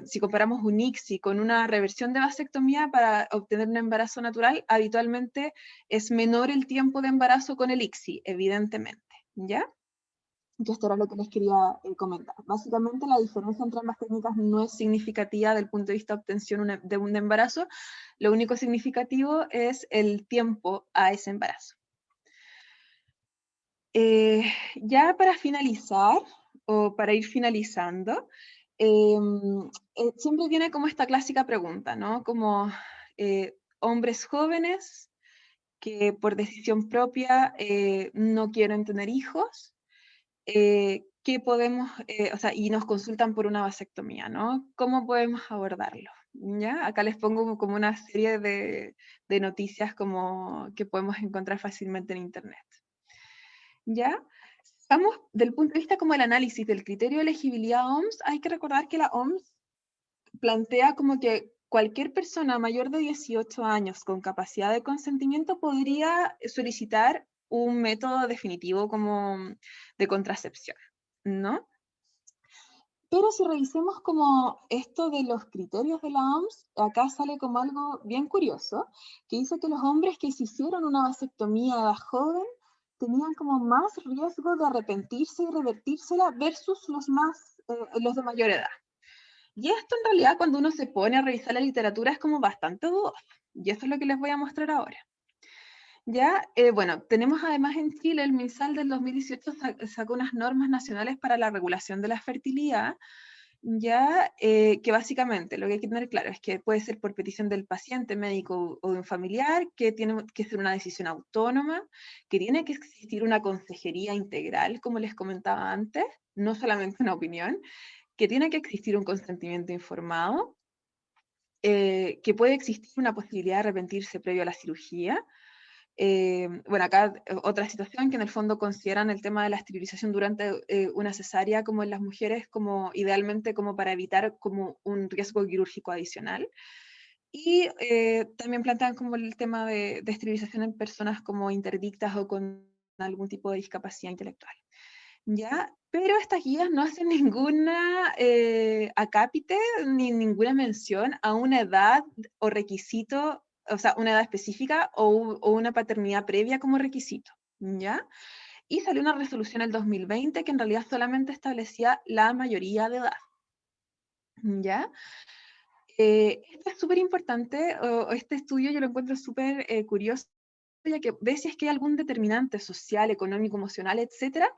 si comparamos un ICSI con una reversión de vasectomía para obtener un embarazo natural, habitualmente es menor el tiempo de embarazo con el ICSI, evidentemente, ¿ya? Que esto era lo que les quería comentar. Básicamente la diferencia entre ambas técnicas no es significativa del punto de vista de obtención de un embarazo, lo único significativo es el tiempo a ese embarazo. Ya para finalizar, o para ir finalizando, siempre viene como esta clásica pregunta, ¿no? Como hombres jóvenes que por decisión propia no quieren tener hijos, ¿qué podemos, o sea, y nos consultan por una vasectomía, ¿no? ¿Cómo podemos abordarlo? ¿Ya? Acá les pongo como una serie de noticias como que podemos encontrar fácilmente en internet. ¿Ya? Estamos, del punto de vista como el análisis del criterio de elegibilidad OMS, hay que recordar que la OMS plantea como que cualquier persona mayor de 18 años con capacidad de consentimiento podría solicitar un método definitivo como de contracepción, ¿no? Pero si revisemos como esto de los criterios de la OMS, acá sale como algo bien curioso, que dice que los hombres que se hicieron una vasectomía a edad joven tenían como más riesgo de arrepentirse y revertírsela versus los de mayor edad. Y esto en realidad cuando uno se pone a revisar la literatura es como bastante dudoso. Y eso es lo que les voy a mostrar ahora. Ya, bueno, tenemos además en Chile, el MinSal del 2018 sacó unas normas nacionales para la regulación de la fertilidad, ya, que básicamente lo que hay que tener claro es que puede ser por petición del paciente, médico o de un familiar, que tiene que ser una decisión autónoma, que tiene que existir una consejería integral, como les comentaba antes, no solamente una opinión, que tiene que existir un consentimiento informado, que puede existir una posibilidad de arrepentirse previo a la cirugía, Bueno, acá otra situación que en el fondo consideran el tema de la esterilización durante una cesárea como en las mujeres, como idealmente como para evitar como un riesgo quirúrgico adicional. Y también plantean como el tema de esterilización en personas como interdictas o con algún tipo de discapacidad intelectual. ¿Ya? Pero estas guías no hacen ninguna acápite ni ninguna mención a una edad o requisito, o sea, una edad específica o una paternidad previa como requisito, ¿ya? Y salió una resolución en el 2020 que en realidad solamente establecía la mayoría de edad, ¿ya? Esto es súper importante, o este estudio yo lo encuentro súper curioso, ya que ve si es que hay algún determinante social, económico, emocional, etcétera,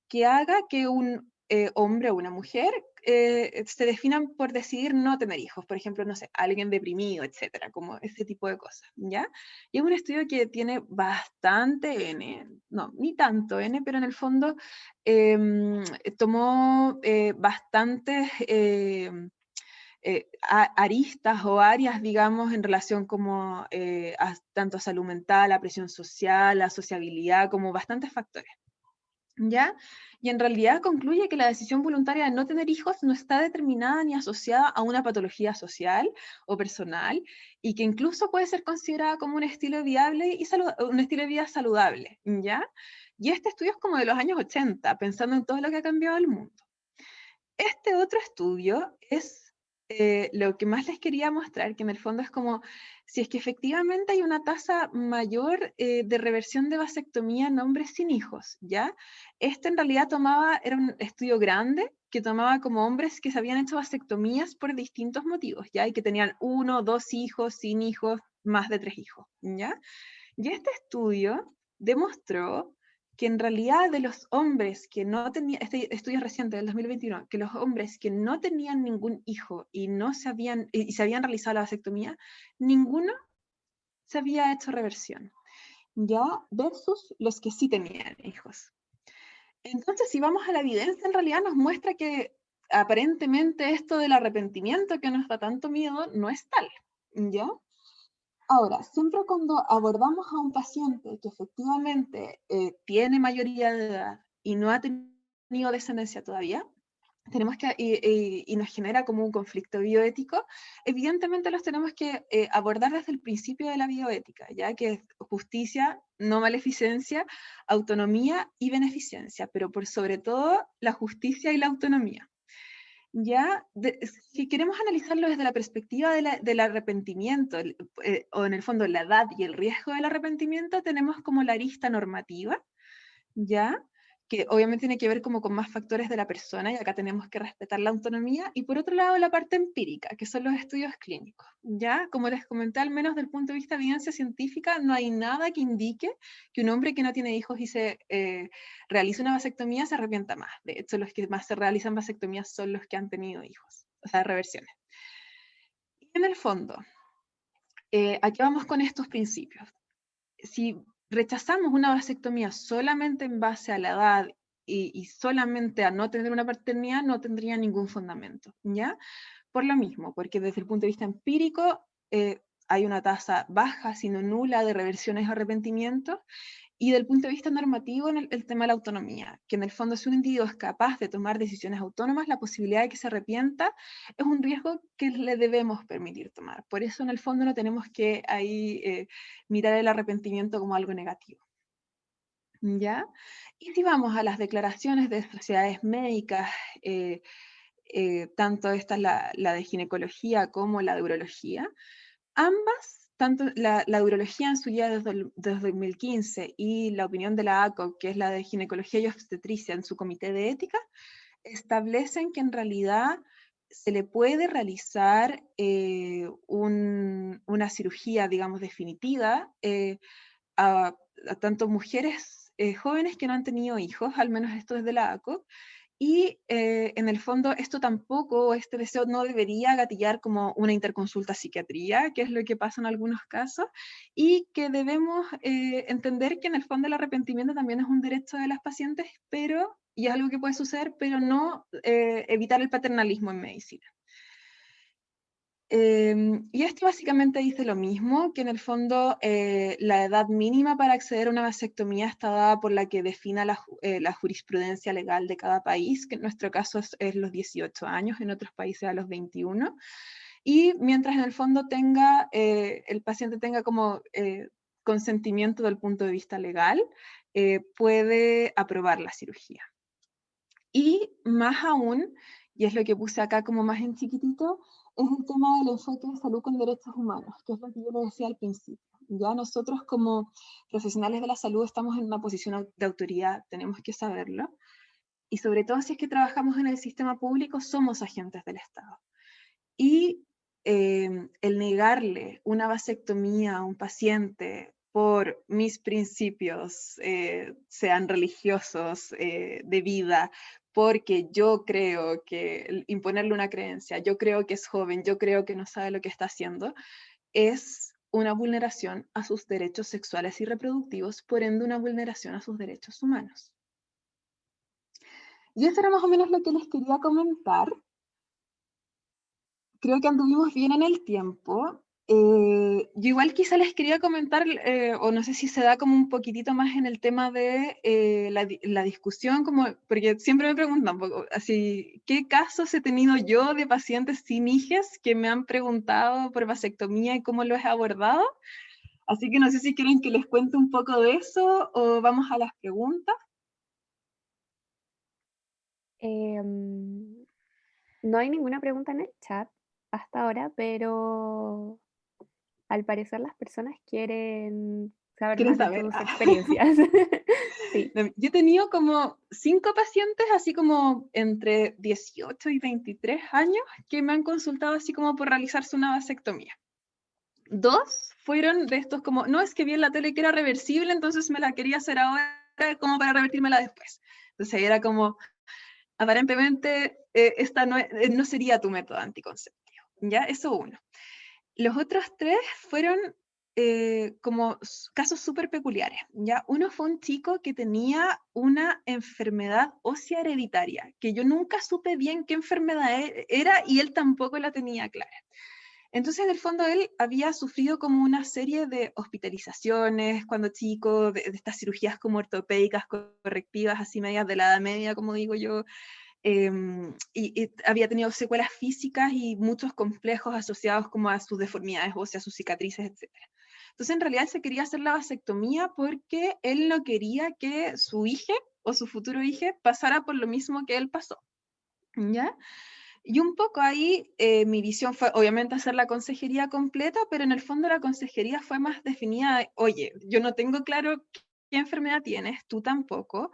que haga que un hombre o una mujer se definan por decidir no tener hijos, por ejemplo, no sé, alguien deprimido, etcétera, como ese tipo de cosas, ¿ya? Y es un estudio que tiene bastante N, no, ni tanto N, pero en el fondo tomó bastantes aristas o áreas, digamos, en relación como tanto a salud mental, a presión social, a sociabilidad, como bastantes factores. ¿Ya? Y en realidad concluye que la decisión voluntaria de no tener hijos no está determinada ni asociada a una patología social o personal, y que incluso puede ser considerada como un estilo viable y un estilo de vida saludable, ¿ya? Y este estudio es como de los años 80, pensando en todo lo que ha cambiado el mundo. Este otro estudio es lo que más les quería mostrar, que en el fondo es como si es que efectivamente hay una tasa mayor de reversión de vasectomía en hombres sin hijos, ¿ya? Este en realidad era un estudio grande que tomaba como hombres que se habían hecho vasectomías por distintos motivos, ¿ya? Y que tenían 1, 2 hijos, sin hijos, más de 3 hijos, ¿ya? Y este estudio demostró que en realidad de los hombres que no tenían, este estudio es reciente del 2021, que los hombres que no tenían ningún hijo y se habían realizado la vasectomía, ninguno se había hecho reversión, ya versus los que sí tenían hijos. Entonces, si vamos a la evidencia, en realidad nos muestra que aparentemente esto del arrepentimiento que nos da tanto miedo no es tal, ¿ya? Ahora, siempre cuando abordamos a un paciente que efectivamente tiene mayoría de edad y no ha tenido descendencia todavía, tenemos que, y nos genera como un conflicto bioético, evidentemente los tenemos que abordar desde el principio de la bioética, ya que es justicia, no maleficencia, autonomía y beneficencia, pero por sobre todo la justicia y la autonomía. Ya, si queremos analizarlo desde la perspectiva del arrepentimiento, o en el fondo la edad y el riesgo del arrepentimiento, tenemos como la arista normativa, ¿ya? Que obviamente tiene que ver como con más factores de la persona, y acá tenemos que respetar la autonomía, y por otro lado la parte empírica, que son los estudios clínicos, ¿ya? Como les comenté, al menos desde el punto de vista de evidencia científica, no hay nada que indique que un hombre que no tiene hijos y se realiza una vasectomía se arrepienta más. De hecho, los que más se realizan vasectomías son los que han tenido hijos, o sea, reversiones. Y en el fondo, aquí vamos con estos principios. Si rechazamos una vasectomía solamente en base a la edad y solamente a no tener una paternidad, no tendría ningún fundamento, ¿ya? Por lo mismo, porque desde el punto de vista empírico hay una tasa baja, sino nula, de reversiones o arrepentimientos, y del punto de vista normativo, en el tema de la autonomía, que en el fondo si un individuo es capaz de tomar decisiones autónomas, la posibilidad de que se arrepienta es un riesgo que le debemos permitir tomar. Por eso en el fondo no tenemos que ahí mirar el arrepentimiento como algo negativo. ¿Ya? Y si vamos a las declaraciones de sociedades médicas, tanto esta es la de ginecología como la de urología, ambas, tanto la urología en su guía desde 2015 y la opinión de la ACOG, que es la de ginecología y obstetricia en su comité de ética, establecen que en realidad se le puede realizar una cirugía, digamos, definitiva a tanto mujeres jóvenes que no han tenido hijos, al menos esto es de la ACOG, y en el fondo esto tampoco, este deseo no debería gatillar como una interconsulta a psiquiatría, que es lo que pasa en algunos casos, y que debemos entender que en el fondo el arrepentimiento también es un derecho de las pacientes, pero, y es algo que puede suceder, pero no evitar el paternalismo en medicina. Y esto básicamente dice lo mismo, que en el fondo la edad mínima para acceder a una vasectomía está dada por la que defina la jurisprudencia legal de cada país, que en nuestro caso es los 18 años, en otros países a los 21. Y mientras en el fondo el paciente tenga como consentimiento del punto de vista legal, puede aprobar la cirugía. Y más aún, y es lo que puse acá como más en chiquitito, es el tema del enfoque de salud con derechos humanos, que es lo que yo le decía al principio. Ya nosotros como profesionales de la salud estamos en una posición de autoridad, tenemos que saberlo, y sobre todo si es que trabajamos en el sistema público, somos agentes del Estado. Y el negarle una vasectomía a un paciente por mis principios, sean religiosos, de vida, porque yo creo que imponerle una creencia, yo creo que es joven, yo creo que no sabe lo que está haciendo, es una vulneración a sus derechos sexuales y reproductivos, por ende una vulneración a sus derechos humanos. Y esto era más o menos lo que les quería comentar. Creo que anduvimos bien en el tiempo. Yo igual quizá les quería comentar, o no sé si se da como un poquitito más en el tema de la discusión, como, porque siempre me preguntan, así, ¿qué casos he tenido yo de pacientes sin hijes que me han preguntado por vasectomía y cómo lo he abordado? Así que no sé si quieren que les cuente un poco de eso o vamos a las preguntas. No hay ninguna pregunta en el chat hasta ahora, pero al parecer las personas quieren saber ¿Quieren más de saber? tus experiencias. Sí. Yo he tenido como 5 pacientes, así como entre 18 y 23 años, que me han consultado así como por realizarse una vasectomía. 2 fueron de estos como, no, es que vi en la tele que era reversible, entonces me la quería hacer ahora como para revertírmela después. Entonces era como, aparentemente, esta no sería tu método anticonceptivo. ¿Ya? Eso uno. Los otros 3 fueron como casos súper peculiares, ¿ya? Uno fue un chico que tenía una enfermedad ósea hereditaria, que yo nunca supe bien qué enfermedad era y él tampoco la tenía clara. Entonces, en el fondo, él había sufrido como una serie de hospitalizaciones cuando chico, de estas cirugías como ortopédicas correctivas, así medias de la edad media, como digo yo, y había tenido secuelas físicas y muchos complejos asociados como a sus deformidades óseas, sus cicatrices, etc. Entonces, en realidad, se quería hacer la vasectomía porque él no quería que su hija o su futuro hijo pasara por lo mismo que él pasó, ¿ya? Y un poco ahí mi visión fue, obviamente, hacer la consejería completa, pero en el fondo la consejería fue más definida, oye, yo no tengo claro qué enfermedad tienes, tú tampoco,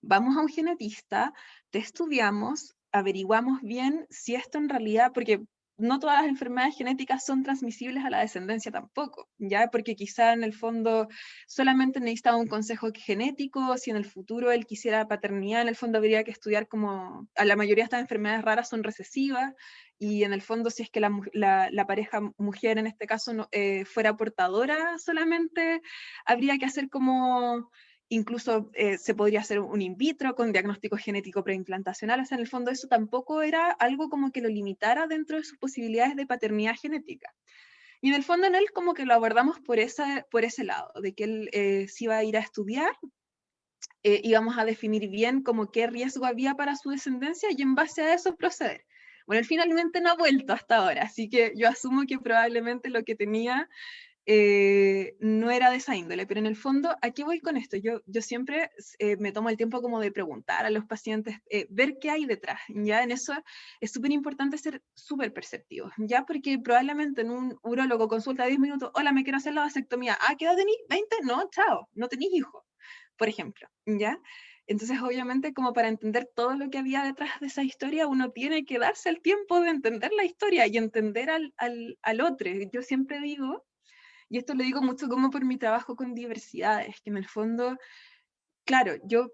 vamos a un genetista, te estudiamos, averiguamos bien si esto en realidad, porque no todas las enfermedades genéticas son transmisibles a la descendencia tampoco, ¿ya? Porque quizá en el fondo solamente necesitaba un consejo genético, si en el futuro él quisiera paternidad, en el fondo habría que estudiar como, a la mayoría de estas enfermedades raras son recesivas, y en el fondo si es que la pareja mujer en este caso fuera portadora solamente, habría que hacer como incluso se podría hacer un in vitro con diagnóstico genético preimplantacional, o sea, en el fondo eso tampoco era algo como que lo limitara dentro de sus posibilidades de paternidad genética. Y en el fondo en él como que lo abordamos por ese lado, de que él se iba a ir a estudiar, íbamos a definir bien como qué riesgo había para su descendencia y en base a eso proceder. Bueno, él finalmente no ha vuelto hasta ahora, así que yo asumo que probablemente lo que tenía no era de esa índole, pero en el fondo, ¿a qué voy con esto? Yo siempre me tomo el tiempo como de preguntar a los pacientes, ver qué hay detrás, ¿ya? En eso es súper importante ser súper perceptivos, ¿ya? Porque probablemente en un urólogo consulta de 10 minutos, hola, me quiero hacer la vasectomía, ¿qué edad tenís? ¿20? No, chao, no tenís hijos, por ejemplo, ¿ya? Entonces, obviamente, como para entender todo lo que había detrás de esa historia, uno tiene que darse el tiempo de entender la historia y entender al otro. Yo siempre digo, y esto lo digo mucho como por mi trabajo con diversidades, que en el fondo, claro, yo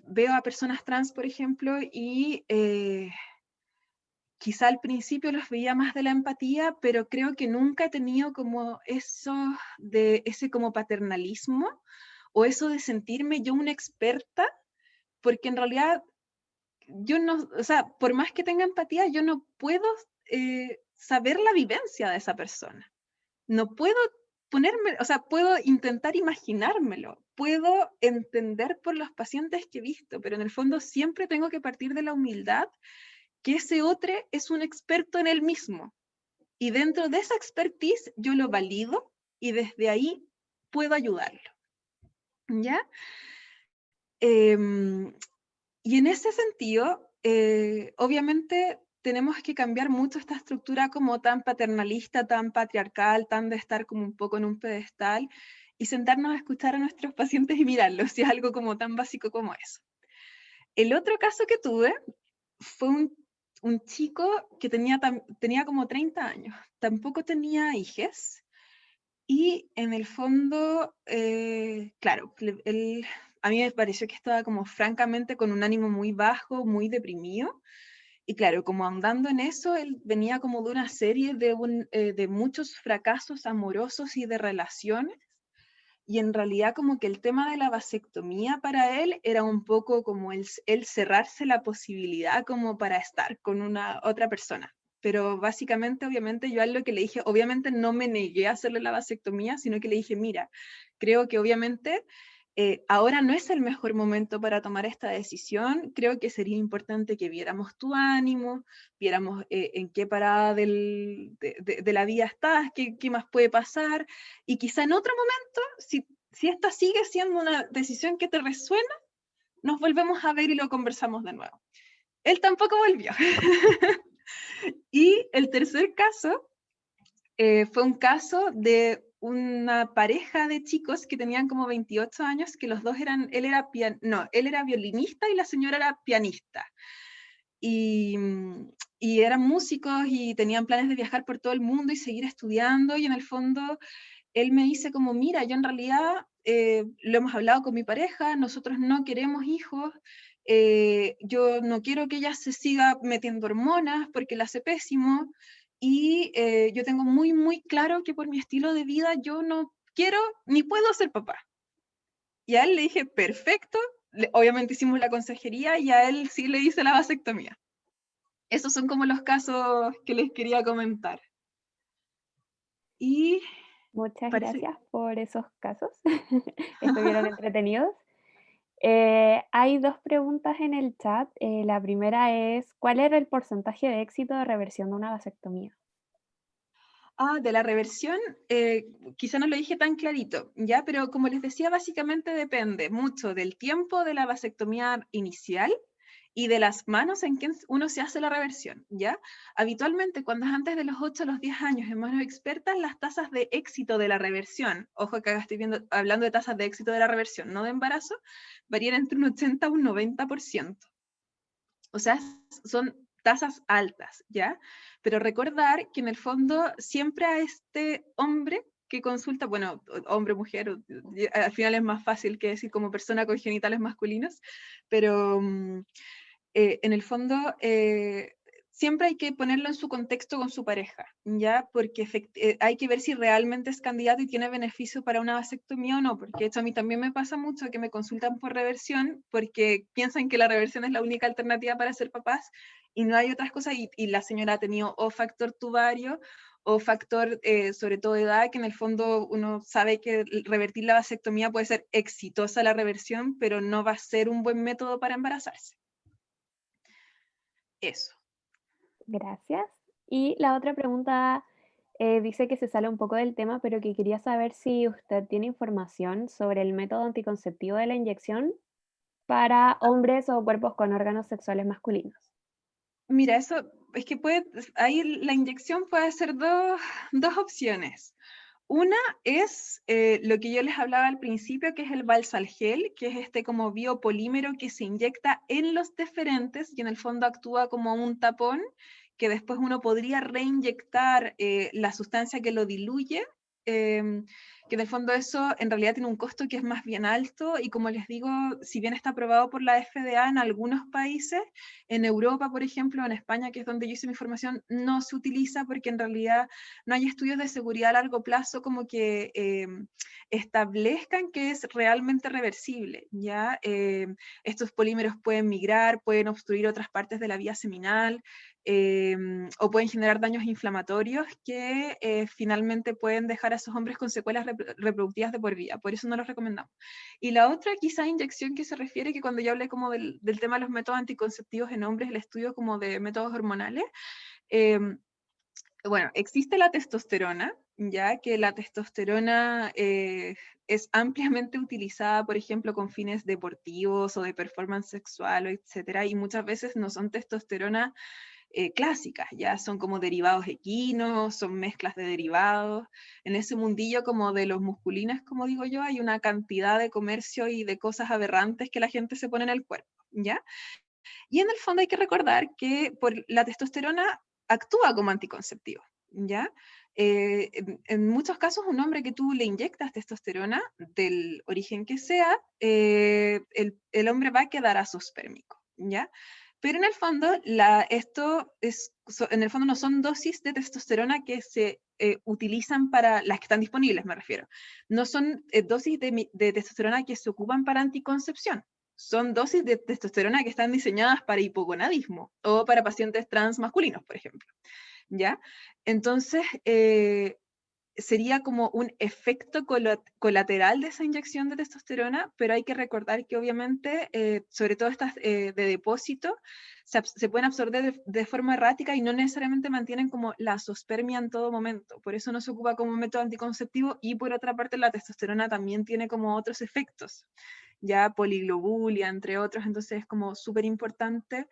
veo a personas trans, por ejemplo, y quizá al principio los veía más de la empatía, pero creo que nunca he tenido como eso de ese como paternalismo o eso de sentirme yo una experta, porque en realidad yo no, o sea, por más que tenga empatía, yo no puedo saber la vivencia de esa persona. No puedo ponerme, o sea, puedo intentar imaginármelo, puedo entender por los pacientes que he visto, pero en el fondo siempre tengo que partir de la humildad que ese otro es un experto en él mismo. Y dentro de esa expertise yo lo valido y desde ahí puedo ayudarlo. ¿Ya? Y en ese sentido, obviamente tenemos que cambiar mucho esta estructura como tan paternalista, tan patriarcal, tan de estar como un poco en un pedestal, y sentarnos a escuchar a nuestros pacientes y mirarlos, si es algo como tan básico como eso. El otro caso que tuve fue un chico que tenía como 30 años, tampoco tenía hijes, y en el fondo, claro, a mí me pareció que estaba como francamente con un ánimo muy bajo, muy deprimido, y claro, como andando en eso, él venía como de una serie de muchos fracasos amorosos y de relaciones, y en realidad como que el tema de la vasectomía para él era un poco como el cerrarse la posibilidad como para estar con una otra persona. Pero básicamente, obviamente, yo a él lo que le dije, obviamente no me negué a hacerle la vasectomía, sino que le dije, mira, creo que obviamente ahora no es el mejor momento para tomar esta decisión, creo que sería importante que viéramos tu ánimo, viéramos en qué parada de la vida estás, qué más puede pasar, y quizá en otro momento, si esta sigue siendo una decisión que te resuena, nos volvemos a ver y lo conversamos de nuevo. Él tampoco volvió. Y el tercer caso fue un caso de una pareja de chicos que tenían como 28 años, que los dos eran, él era violinista y la señora era pianista. Y, y eran músicos y tenían planes de viajar por todo el mundo y seguir estudiando, y en el fondo él me dice como, mira, yo en realidad lo hemos hablado con mi pareja, nosotros no queremos hijos, yo no quiero que ella se siga metiendo hormonas porque la hace pésimo, y yo tengo muy, muy claro que por mi estilo de vida yo no quiero ni puedo ser papá. Y a él le dije, perfecto, obviamente hicimos la consejería y a él sí le hice la vasectomía. Esos son como los casos que les quería comentar. Y Muchas parece... gracias por esos casos. Estuvieron entretenidos. Hay dos preguntas en el chat. La primera es, ¿cuál era el porcentaje de éxito de reversión de una vasectomía? De la reversión, quizá no lo dije tan clarito, ¿ya? Pero como les decía, básicamente depende mucho del tiempo de la vasectomía inicial y de las manos en que uno se hace la reversión, ¿ya? Habitualmente, cuando es antes de los 8 a los 10 años en manos expertas, las tasas de éxito de la reversión, ojo que acá estoy hablando de tasas de éxito de la reversión, no de embarazo, varían entre un 80 a un 90%. O sea, son tasas altas, ¿ya? Pero recordar que en el fondo siempre a este hombre que consulta, bueno, hombre, mujer, al final es más fácil que decir como persona con genitales masculinos, pero en el fondo siempre hay que ponerlo en su contexto con su pareja, ¿ya? Porque hay que ver si realmente es candidato y tiene beneficio para una vasectomía o no, porque de hecho a mí también me pasa mucho que me consultan por reversión porque piensan que la reversión es la única alternativa para ser papás y no hay otras cosas, y la señora ha tenido o factor tubario o factor sobre todo de edad, que en el fondo uno sabe que revertir la vasectomía puede ser exitosa la reversión, pero no va a ser un buen método para embarazarse. Eso. Gracias. Y la otra pregunta dice que se sale un poco del tema, pero que quería saber si usted tiene información sobre el método anticonceptivo de la inyección para hombres o cuerpos con órganos sexuales masculinos. Mira, eso es que ahí la inyección puede ser dos opciones. Una es lo que yo les hablaba al principio, que es el Valsalgel, que es este como biopolímero que se inyecta en los deferentes y en el fondo actúa como un tapón, que después uno podría reinyectar la sustancia que lo diluye, que en el fondo eso en realidad tiene un costo que es más bien alto, y como les digo, si bien está aprobado por la FDA en algunos países, en Europa, por ejemplo, en España, que es donde yo hice mi formación, no se utiliza porque en realidad no hay estudios de seguridad a largo plazo como que establezcan que es realmente reversible, ¿ya? Estos polímeros pueden migrar, pueden obstruir otras partes de la vía seminal, o pueden generar daños inflamatorios que finalmente pueden dejar a esos hombres con secuelas reproductivas de por vida. Por eso no los recomendamos. Y la otra quizá inyección que se refiere, que cuando yo hablé como del tema de los métodos anticonceptivos en hombres, el estudio como de métodos hormonales, bueno, existe la testosterona, ya que la testosterona es ampliamente utilizada, por ejemplo, con fines deportivos o de performance sexual, etcétera, y muchas veces no son testosterona clásicas, ya son como derivados equinos, son mezclas de derivados. En ese mundillo como de los musculinos, como digo yo, hay una cantidad de comercio y de cosas aberrantes que la gente se pone en el cuerpo, ¿ya? Y en el fondo hay que recordar que la testosterona actúa como anticonceptivo, ¿ya? En muchos casos, un hombre que tú le inyectas testosterona, del origen que sea, el hombre va a quedar azospérmico, ¿ya? Pero en el fondo, en el fondo no son dosis de testosterona que se utilizan para las que están disponibles, me refiero. No son dosis de testosterona que se ocupan para anticoncepción, son dosis de testosterona que están diseñadas para hipogonadismo o para pacientes trans masculinos, por ejemplo, ¿ya? Entonces, sería como un efecto colateral de esa inyección de testosterona, pero hay que recordar que obviamente, sobre todo estas de depósito, se pueden absorber de forma errática y no necesariamente mantienen como la azoospermia en todo momento. Por eso no se ocupa como método anticonceptivo, y por otra parte la testosterona también tiene como otros efectos, ya poliglobulia, entre otros, entonces es como súper importante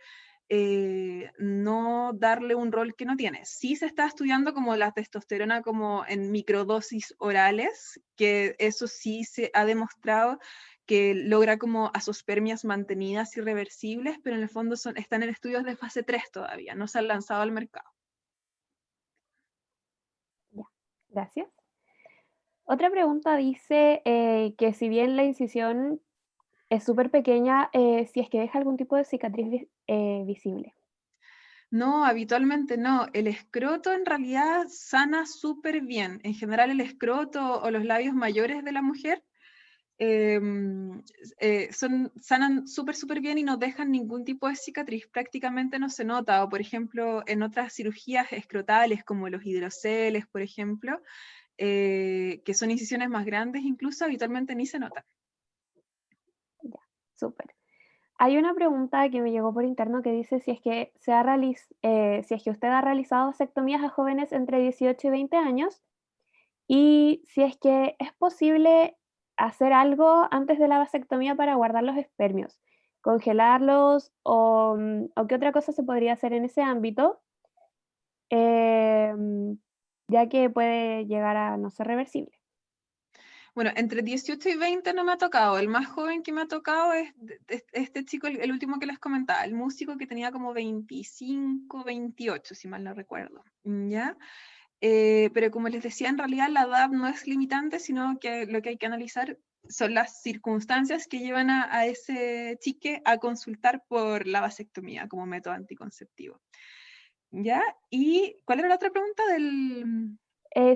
no darle un rol que no tiene. Sí se está estudiando como la testosterona como en microdosis orales, que eso sí se ha demostrado que logra como azoospermias mantenidas irreversibles, pero en el fondo están en estudios de fase 3 todavía, no se han lanzado al mercado. Ya, gracias. Otra pregunta dice que si bien la incisión es súper pequeña, si es que deja algún tipo de cicatriz visible. No, habitualmente no. El escroto en realidad sana súper bien. En general el escroto o los labios mayores de la mujer sanan súper bien y no dejan ningún tipo de cicatriz, prácticamente no se nota. O por ejemplo, en otras cirugías escrotales como los hidroceles, por ejemplo, que son incisiones más grandes, incluso habitualmente ni se nota. Ya, súper. Hay una pregunta que me llegó por interno que dice si es que, si es que usted ha realizado vasectomías a jóvenes entre 18 y 20 años y si es que es posible hacer algo antes de la vasectomía para guardar los espermios, congelarlos o qué otra cosa se podría hacer en ese ámbito, em, ya que puede llegar a no ser reversible. Bueno, entre 18 y 20 no me ha tocado. El más joven que me ha tocado es este chico, el último que les comentaba, el músico que tenía como 25, 28, si mal no recuerdo. ¿Ya? Pero como les decía, en realidad la edad no es limitante, sino que lo que hay que analizar son las circunstancias que llevan a ese chique a consultar por la vasectomía como método anticonceptivo. ¿Ya? ¿Y cuál era la otra pregunta del...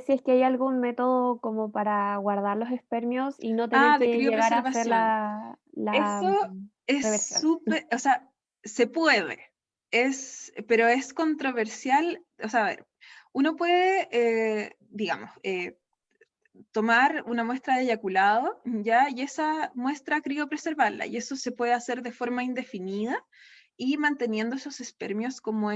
Si es que hay algún método como para guardar los espermios y no tener Ah, de que llegar a hacer criopreservación? la Eso es reversión. súper, o sea, se puede, pero es controversial. O sea, a ver, uno puede, digamos, tomar una muestra de eyaculado, ¿ya? Y esa muestra criopreservarla, y eso se puede hacer de forma indefinida y manteniendo esos espermios como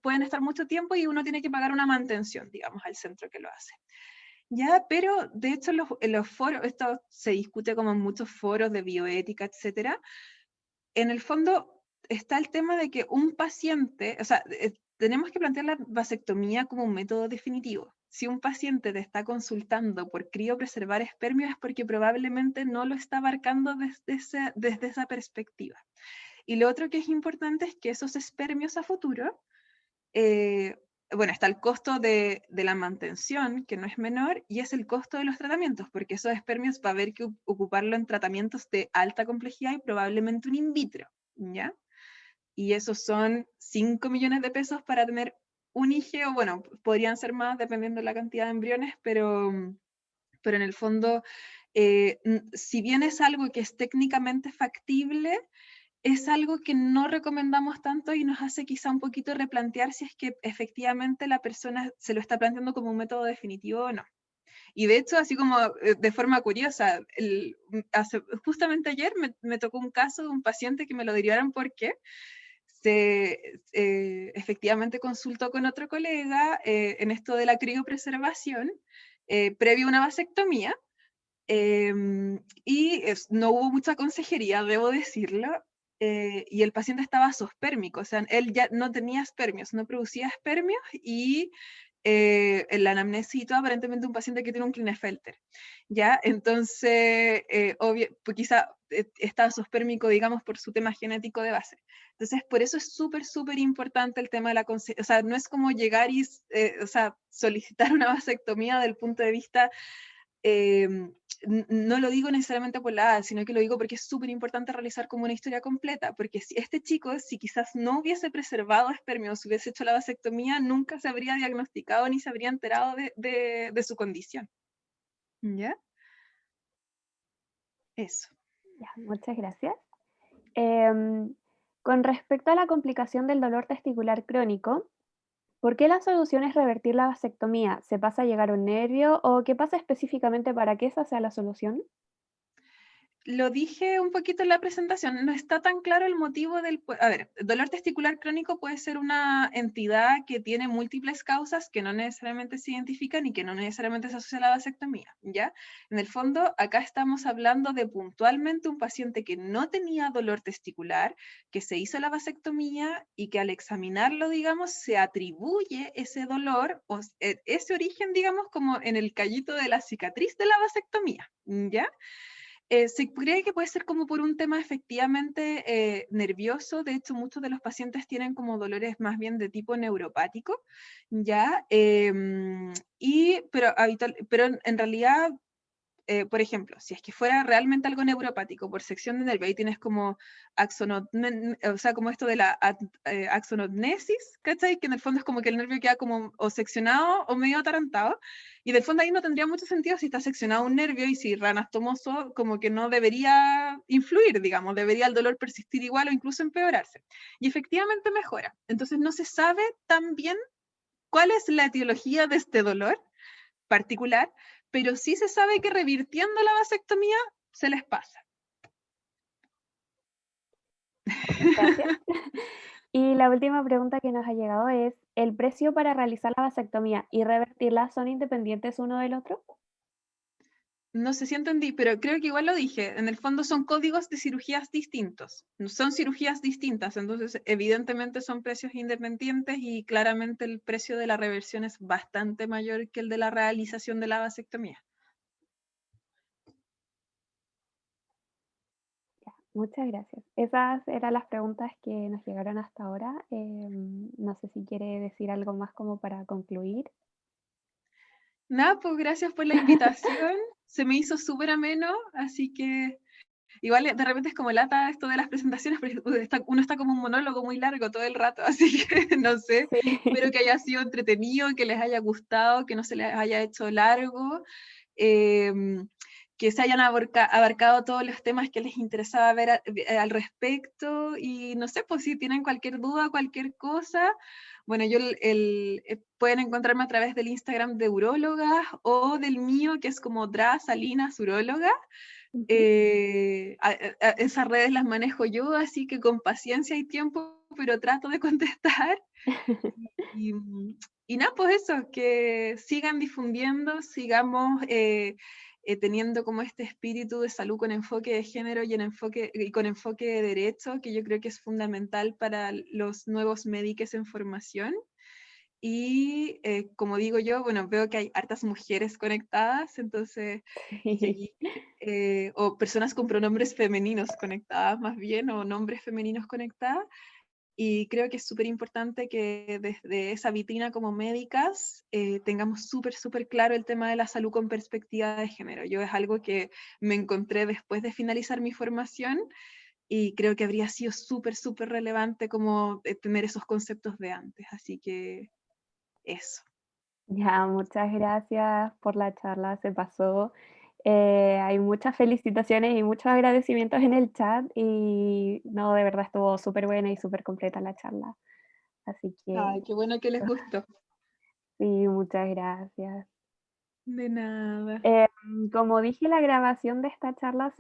pueden estar mucho tiempo y uno tiene que pagar una mantención, digamos, al centro que lo hace. Ya, pero de hecho en los foros, esto se discute como en muchos foros de bioética, etcétera. En el fondo está el tema de que un paciente, o sea, tenemos que plantear la vasectomía como un método definitivo. Si un paciente te está consultando por criopreservar espermios es porque probablemente no lo está abarcando desde esa perspectiva. Y lo otro que es importante es que esos espermios a futuro eh, bueno, está el costo de la mantención, que no es menor, y es el costo de los tratamientos, porque esos espermios va a haber que ocuparlo en tratamientos de alta complejidad y probablemente un in vitro, ¿ya? Y esos son 5 millones de pesos para tener un IGE, o bueno, podrían ser más dependiendo de la cantidad de embriones, pero en el fondo, si bien es algo que es técnicamente factible, es algo que no recomendamos tanto y nos hace quizá un poquito replantear si es que efectivamente la persona se lo está planteando como un método definitivo o no. Y de hecho, así como de forma curiosa, justamente ayer me tocó un caso de un paciente que me lo derivaron porque efectivamente consultó con otro colega en esto de la criopreservación previo a una vasectomía. No hubo mucha consejería, debo decirlo, y el paciente estaba zospérmico, o sea, él ya no tenía espermios, no producía espermios, y en la anamnesis y todo, aparentemente un paciente que tiene un Klinefelter, ¿ya? Entonces, pues quizá estaba zospérmico, digamos, por su tema genético de base. Entonces, por eso es súper, súper importante el tema de la consejería, o sea, no es como llegar y, o sea, solicitar una vasectomía del punto de vista no lo digo necesariamente por la edad, sino que lo digo porque es súper importante realizar como una historia completa, porque si este chico, si quizás no hubiese preservado espermios, hubiese hecho la vasectomía, nunca se habría diagnosticado ni se habría enterado de su condición. ¿Ya? Eso. Ya, muchas gracias. Em, con respecto a la complicación del dolor testicular crónico, ¿por qué la solución es revertir la vasectomía? ¿Se pasa a llegar a un nervio o qué pasa específicamente para que esa sea la solución? Lo dije un poquito en la presentación, no está tan claro el motivo del... A ver, el dolor testicular crónico puede ser una entidad que tiene múltiples causas que no necesariamente se identifican y que no necesariamente se asocia a la vasectomía, ¿ya? En el fondo, acá estamos hablando de puntualmente un paciente que no tenía dolor testicular, que se hizo la vasectomía y que al examinarlo, digamos, se atribuye ese dolor, o ese origen, digamos, como en el callito de la cicatriz de la vasectomía, ¿ya? Se cree que puede ser como por un tema efectivamente nervioso. De hecho, muchos de los pacientes tienen como dolores más bien de tipo neuropático, ¿ya? Pero en realidad por ejemplo, si es que fuera realmente algo neuropático por sección de nervio, ahí tienes como o sea, como esto de la axonotnesis, ¿cachai? Que en el fondo es como que el nervio queda como o seccionado o medio atarantado, y del fondo ahí no tendría mucho sentido si está seccionado un nervio y si ranastomoso, como que no debería influir, digamos, debería el dolor persistir igual o incluso empeorarse. Y efectivamente mejora. Entonces no se sabe tan bien cuál es la etiología de este dolor particular, pero sí se sabe que revirtiendo la vasectomía se les pasa. Muchas gracias. Y la última pregunta que nos ha llegado es, ¿el precio para realizar la vasectomía y revertirla son independientes uno del otro? No sé si entendí, pero creo que igual lo dije. En el fondo son códigos de cirugías distintos. Son cirugías distintas, entonces evidentemente son precios independientes y claramente el precio de la reversión es bastante mayor que el de la realización de la vasectomía. Ya, muchas gracias. Esas eran las preguntas que nos llegaron hasta ahora. No sé si quiere decir algo más como para concluir. Nada, pues gracias por la invitación. Se me hizo súper ameno, así que igual de repente es como lata esto de las presentaciones, porque uno está como un monólogo muy largo todo el rato, así que no sé, espero Sí. que haya sido entretenido, que les haya gustado, que no se les haya hecho largo, eh, que se hayan abarcado todos los temas que les interesaba ver al respecto, y no sé, pues si tienen cualquier duda, cualquier cosa, bueno, pueden encontrarme a través del Instagram de Uróloga o del mío, que es como Dra Salinas Uróloga. Ujú. Esas redes las manejo yo, así que con paciencia y tiempo, pero trato de contestar. Y, y nada, pues eso, que sigan difundiendo, sigamos teniendo como este espíritu de salud con enfoque de género y con enfoque de derecho, que yo creo que es fundamental para los nuevos médicos en formación. Y como digo yo, bueno, veo que hay hartas mujeres conectadas, entonces Sí. seguir, o personas con pronombres femeninos conectadas más bien, o nombres femeninos conectadas. Y creo que es súper importante que desde esa vitrina como médicas tengamos súper, súper claro el tema de la salud con perspectiva de género. Yo es algo que me encontré después de finalizar mi formación y creo que habría sido súper, súper relevante como tener esos conceptos de antes. Así que eso. Ya, muchas gracias por la charla, se pasó. Hay muchas felicitaciones y muchos agradecimientos en el chat y no, de verdad estuvo súper buena y súper completa la charla. Así que Ay, qué bueno que les gustó. sí, muchas gracias. De nada. Como dije, la grabación de esta charla